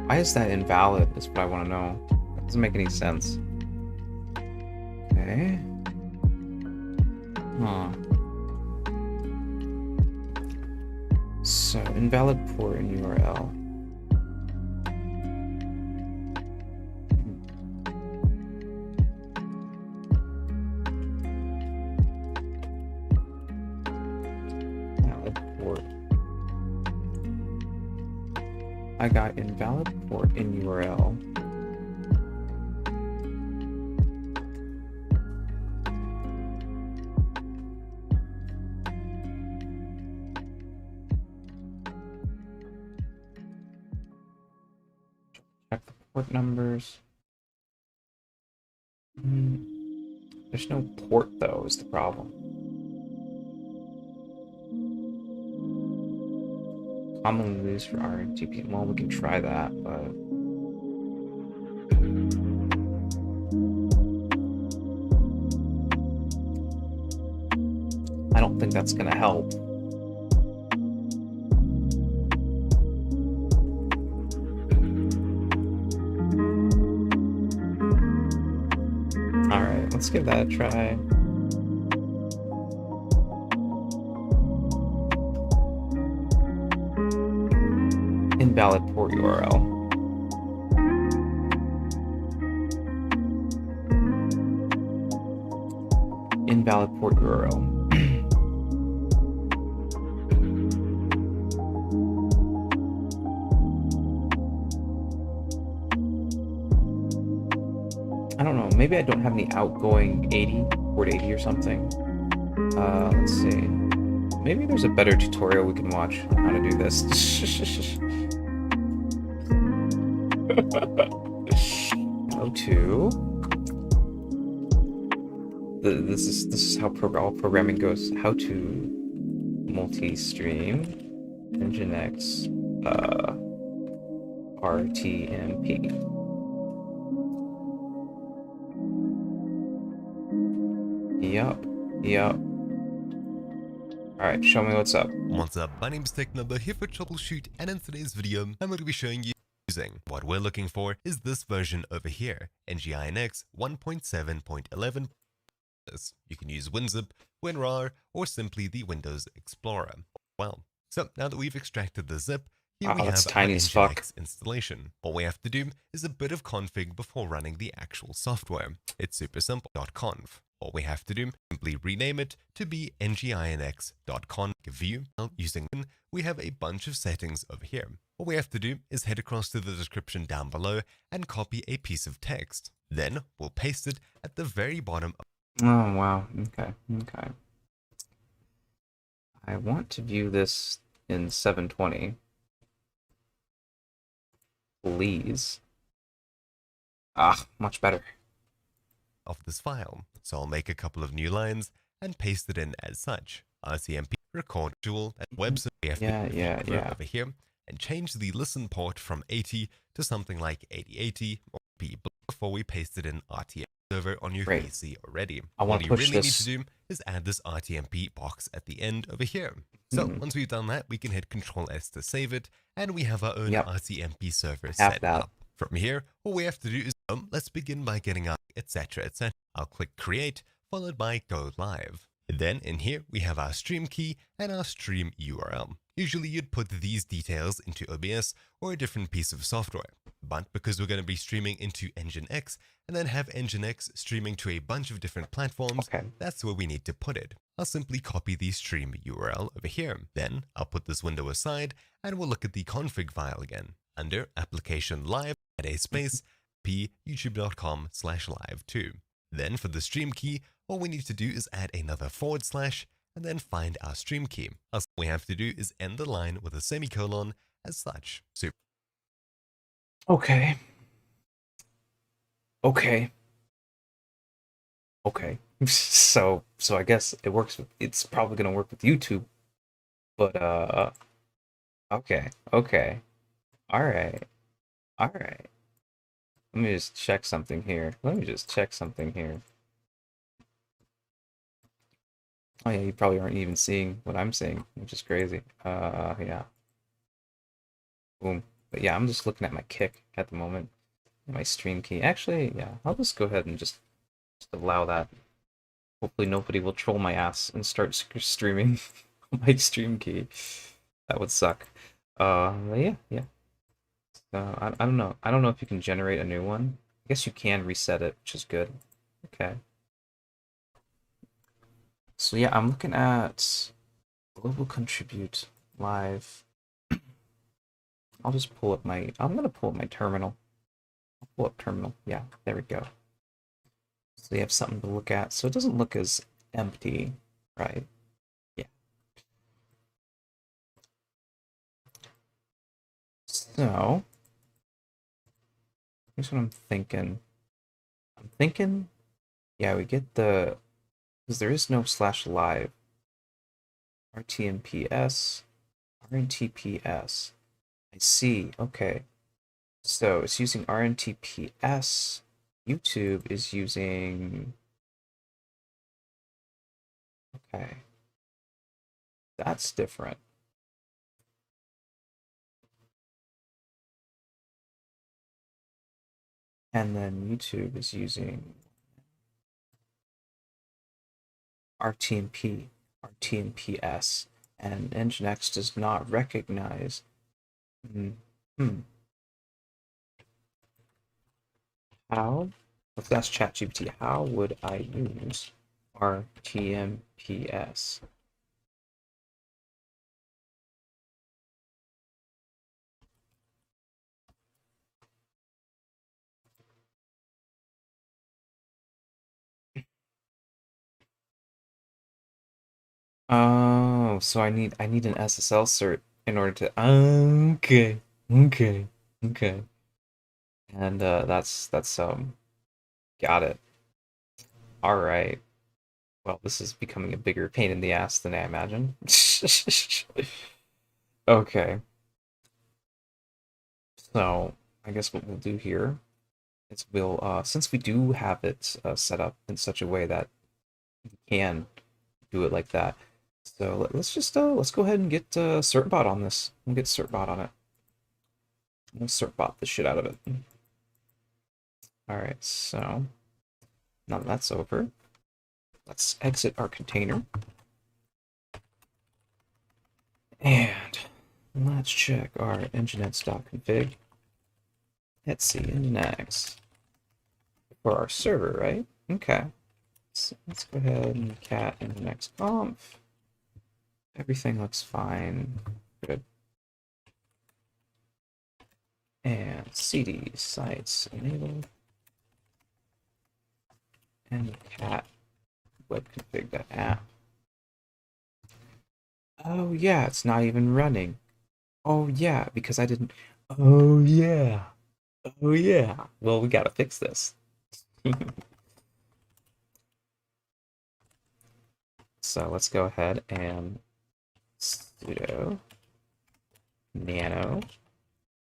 Why is that invalid is what I want to know. That doesn't make any sense. Okay. Huh. So, invalid port in URL. Invalid port. I got invalid port in URL. Check the port numbers. There's no port though, is the problem. Commonly used for RTP. Well, we can try that, but I don't think that's gonna help. Alright, let's give that a try. Invalid port URL. Invalid port URL. I don't know, maybe I don't have any outgoing 80, port 80 or something. Let's see. Maybe there's a better tutorial we can watch on how to do this. How to... This is how all programming goes. How to multi-stream Nginx RTMP. Yup. Alright, show me what's up. What's up, my name is TechNumber here for Troubleshoot, and in today's video, I'm going to be showing you using. What we're looking for is this version over here, NGINX 1.7.11. You can use WinZip, WinRAR, or simply the Windows Explorer. Well, so now that we've extracted the zip, here we have our tiny as fuck. NGINX installation. All we have to do is a bit of config before running the actual software. It's super simple. .conf. All we have to do, simply rename it to be nginx.conf view. Using it, we have a bunch of settings over here. All we have to do is head across to the description down below and copy a piece of text. Then we'll paste it at the very bottom. Oh, wow. Okay. I want to view this in 720. Please. Much better. Of this file. So I'll make a couple of new lines and paste it in as such. RCMP record dual and website Yeah. over here and change the listen port from 80 to something like 8080 or P before we paste it in RTMP server on your PC already. All you really need to do is add this RTMP box at the end over here. So once we've done that, we can hit Control S to save it, and we have our own RTMP server set up. From here, all we have to do is let's begin by getting our etc. I'll click create, followed by go live. Then in here, we have our stream key and our stream URL. Usually you'd put these details into OBS or a different piece of software. But because we're going to be streaming into Nginx and then have Nginx streaming to a bunch of different platforms, that's where we need to put it. I'll simply copy the stream URL over here. Then I'll put this window aside and we'll look at the config file again. Under application live, add a space, youtube.com/live2. Then for the stream key, all we need to do is add another // and then find our stream key. All we have to do is end the line with a semicolon as such. Super. Okay. Okay. Okay. So I guess it works with, it's probably gonna work with YouTube. But okay. Okay. All right. All right. Let me just check something here. Oh yeah, you probably aren't even seeing what I'm seeing, which is crazy. Yeah. Boom. But yeah, I'm just looking at my kick at the moment. My stream key. Actually, yeah, I'll just go ahead and just allow that. Hopefully nobody will troll my ass and start streaming my stream key. That would suck. But yeah, yeah. So I don't know. I don't know if you can generate a new one. I guess you can reset it, which is good. Okay. So yeah, I'm looking at global contribute live. I'll just pull up my, I'm gonna pull up my terminal. I'll pull up terminal. Yeah, there we go. So you have something to look at. So it doesn't look as empty, right? Yeah. So here's what I'm thinking. Yeah, we get the, because there is no /live. RTMPS, RNTPS. I see. Okay. So it's using RNTPS. YouTube is using. Okay. That's different. And then YouTube is using RTMP, RTMPS, and Nginx does not recognize. How? Let's ask ChatGPT. How would I use RTMPS? Oh, so I need an SSL cert in order to. Okay, okay, okay. And that's got it. All right. Well, this is becoming a bigger pain in the ass than I imagined. Okay. So I guess what we'll do here is we'll since we do have it set up in such a way that we can do it like that. So let's just let's go ahead and get certbot on this. We'll get certbot on it. We'll certbot the shit out of it. All right, so now that that's over, let's exit our container. And let's check our nginx.config. Let's see, nginx for our server, right? Okay. So let's go ahead and cat nginx conf. Everything looks fine. Good. And cd sites enabled. And cat webconfig.app. Oh yeah, it's not even running. Oh yeah, because I didn't. Oh yeah. Oh yeah. Well, we gotta fix this. So let's go ahead and sudo nano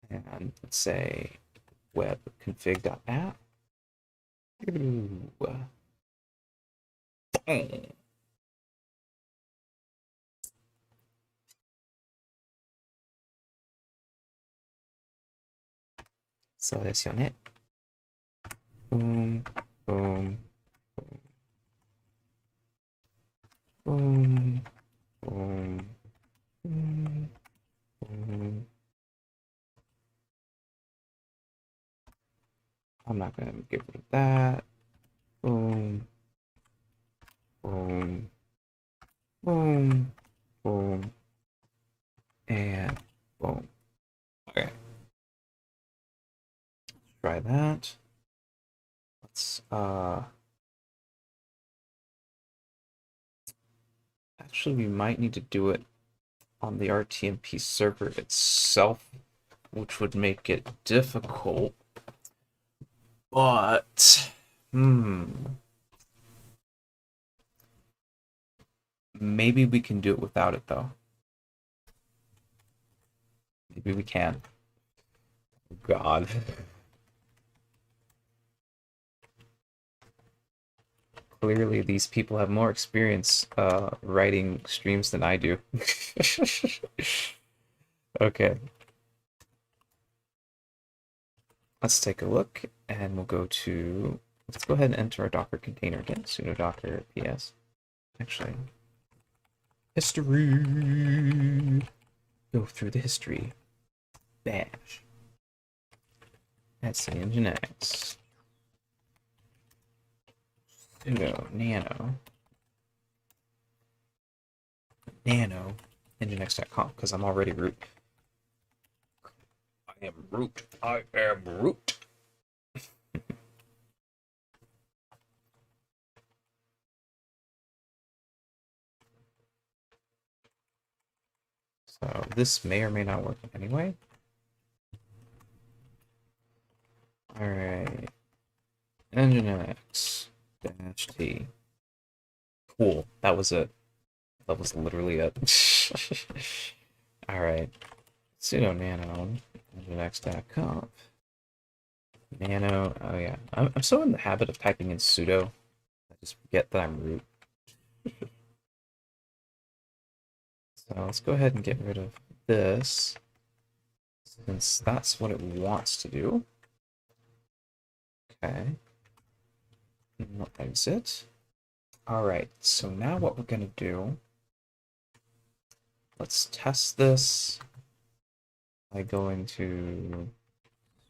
and let's say webconfig.app. Seleccione. Boom, boom, boom, boom, boom, boom. I'm not gonna get rid of that. Boom, boom, boom, boom, and boom. Okay. Try that. Let's Actually, we might need to do it on the RTMP server itself, which would make it difficult. But, maybe we can do it without it, though. Maybe we can. God. Clearly, these people have more experience writing streams than I do. Okay. Let's take a look, and we'll go to... Let's go ahead and enter our Docker container again. Sudo docker ps. Actually, history. Go through the history. Bash. That's the Nginx. Sudo nano nginx.com, because I'm already root. I am root. So this may or may not work anyway. Alright. Nginx -t. Cool. That was it. That was literally it. Alright. Sudo nano nginx.conf. Nano. Oh yeah. I'm so in the habit of typing in sudo. I just forget that I'm root. So let's go ahead and get rid of this, since that's what it wants to do. Okay. No exit. Alright, so now what we're going to do, let's test this by going to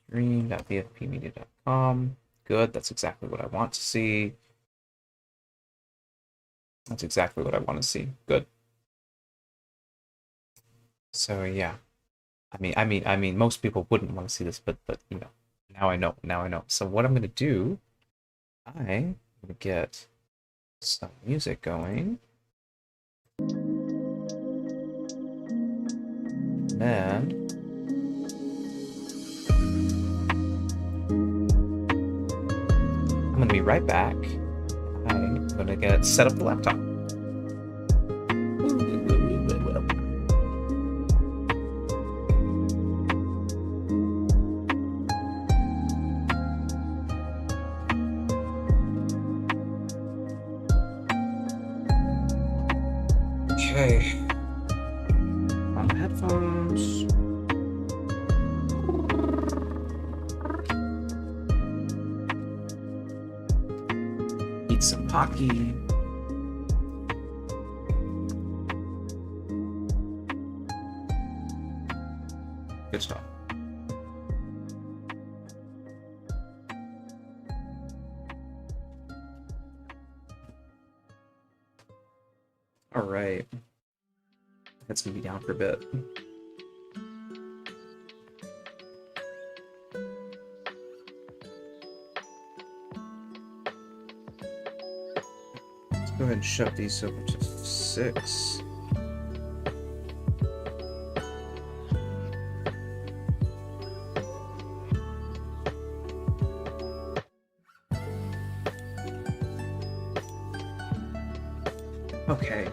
stream.vfpmedia.com. Good, that's exactly what I want to see. That's exactly what I want to see. Good. So yeah. I mean, most people wouldn't want to see this, but you know, now I know. So what I'm gonna do, I'm gonna get some music going. And then I'm gonna be right back. I'm gonna get set up the laptop. Okay. On headphones. Eat some Pocky. Good stuff. All right. That's gonna be down for a bit. Let's go ahead and shove these over to 6. Okay.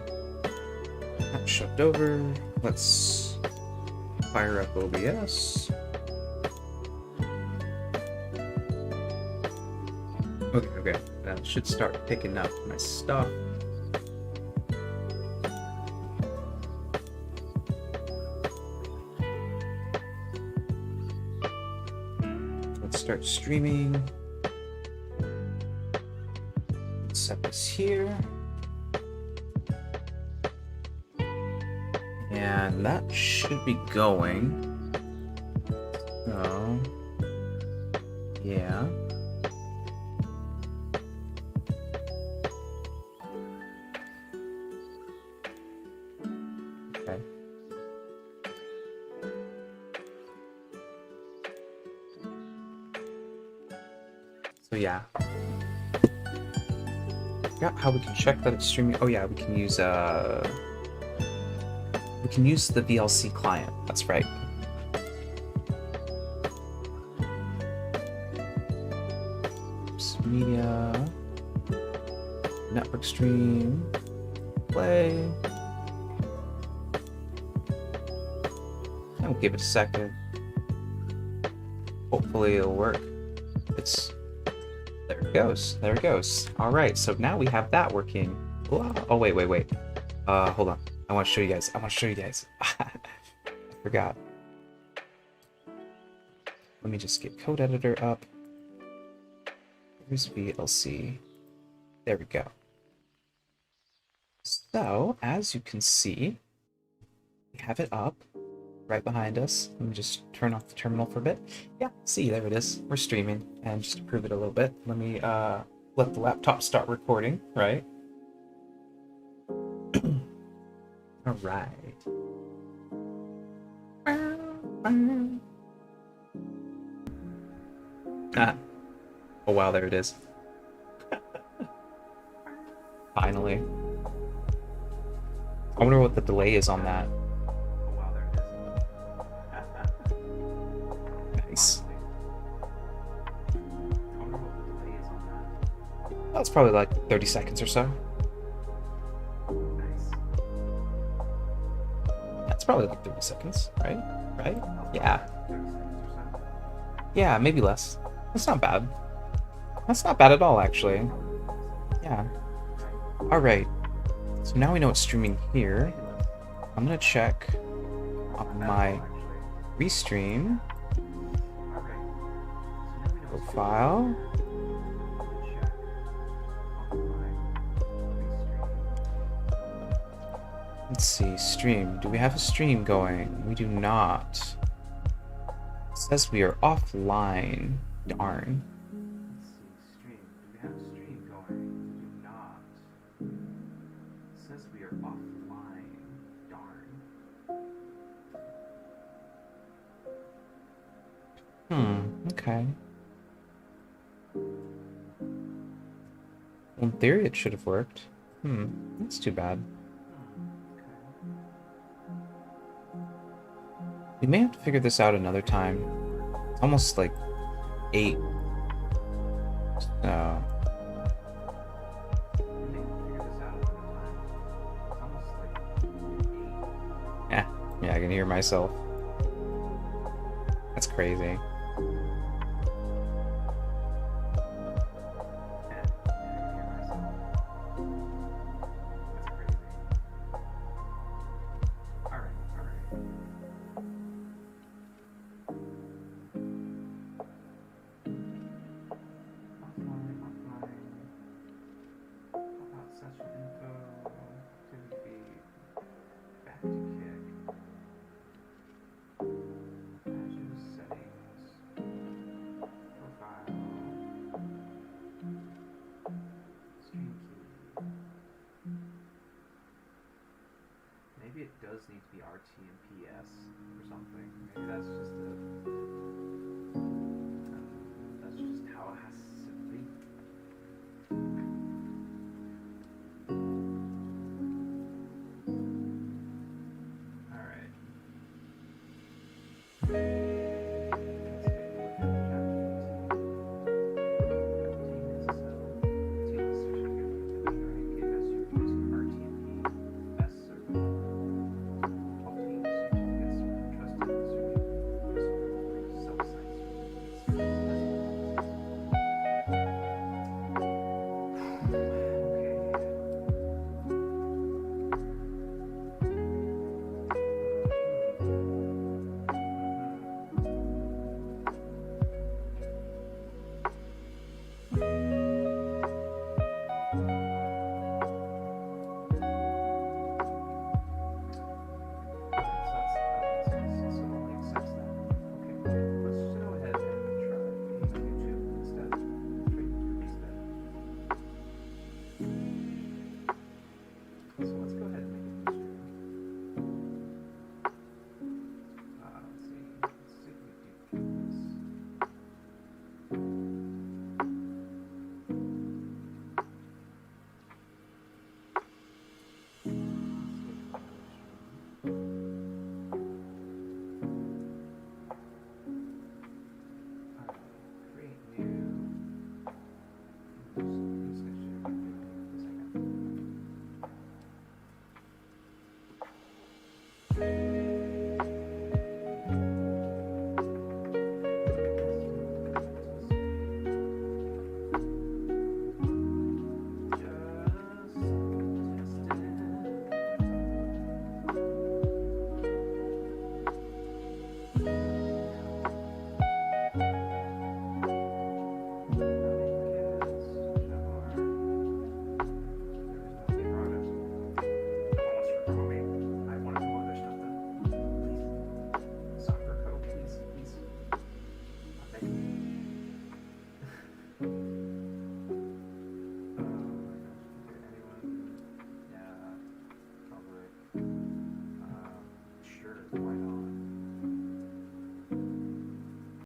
That's shoved over. Let's fire up OBS. Okay. That should start picking up my stuff. Let's start streaming. Let's set this here. And that should be going. So, yeah. Okay. So yeah. forgot how we can check that it's streaming. Oh yeah, we can use the VLC client. That's right. Oops, media, network stream, play. I'll give it a second. Hopefully it'll work. There it goes. There it goes. All right, so now we have that working. Oh wait. Hold on. I want to show you guys. I forgot. Let me just get code editor up. Here's VLC. There we go. So as you can see, we have it up right behind us. Let me just turn off the terminal for a bit. Yeah, see, there it is. We're streaming. And just to prove it a little bit, let me let the laptop start recording, right? All right. Oh wow, there it is. Finally. I wonder what the delay is on that. Nice. That's probably like 30 seconds or so. That's probably like 30 seconds, right? Right? Yeah. Yeah, maybe less. That's not bad. That's not bad at all, actually. Yeah. Alright. So now we know it's streaming here. I'm gonna check on my restream profile. Let's see, stream. Do we have a stream going? We do not. It says we are offline. Darn. Let's see, stream. Do we have a stream going? We do not. It says we are offline. Darn. Okay. Well, in theory, it should have worked. That's too bad. We may have to figure this out another time. It's almost like 8. So... Yeah, I can hear myself. That's crazy. Maybe it does need to be RTMPS or something. Maybe that's just how it has to be. All right. Stream.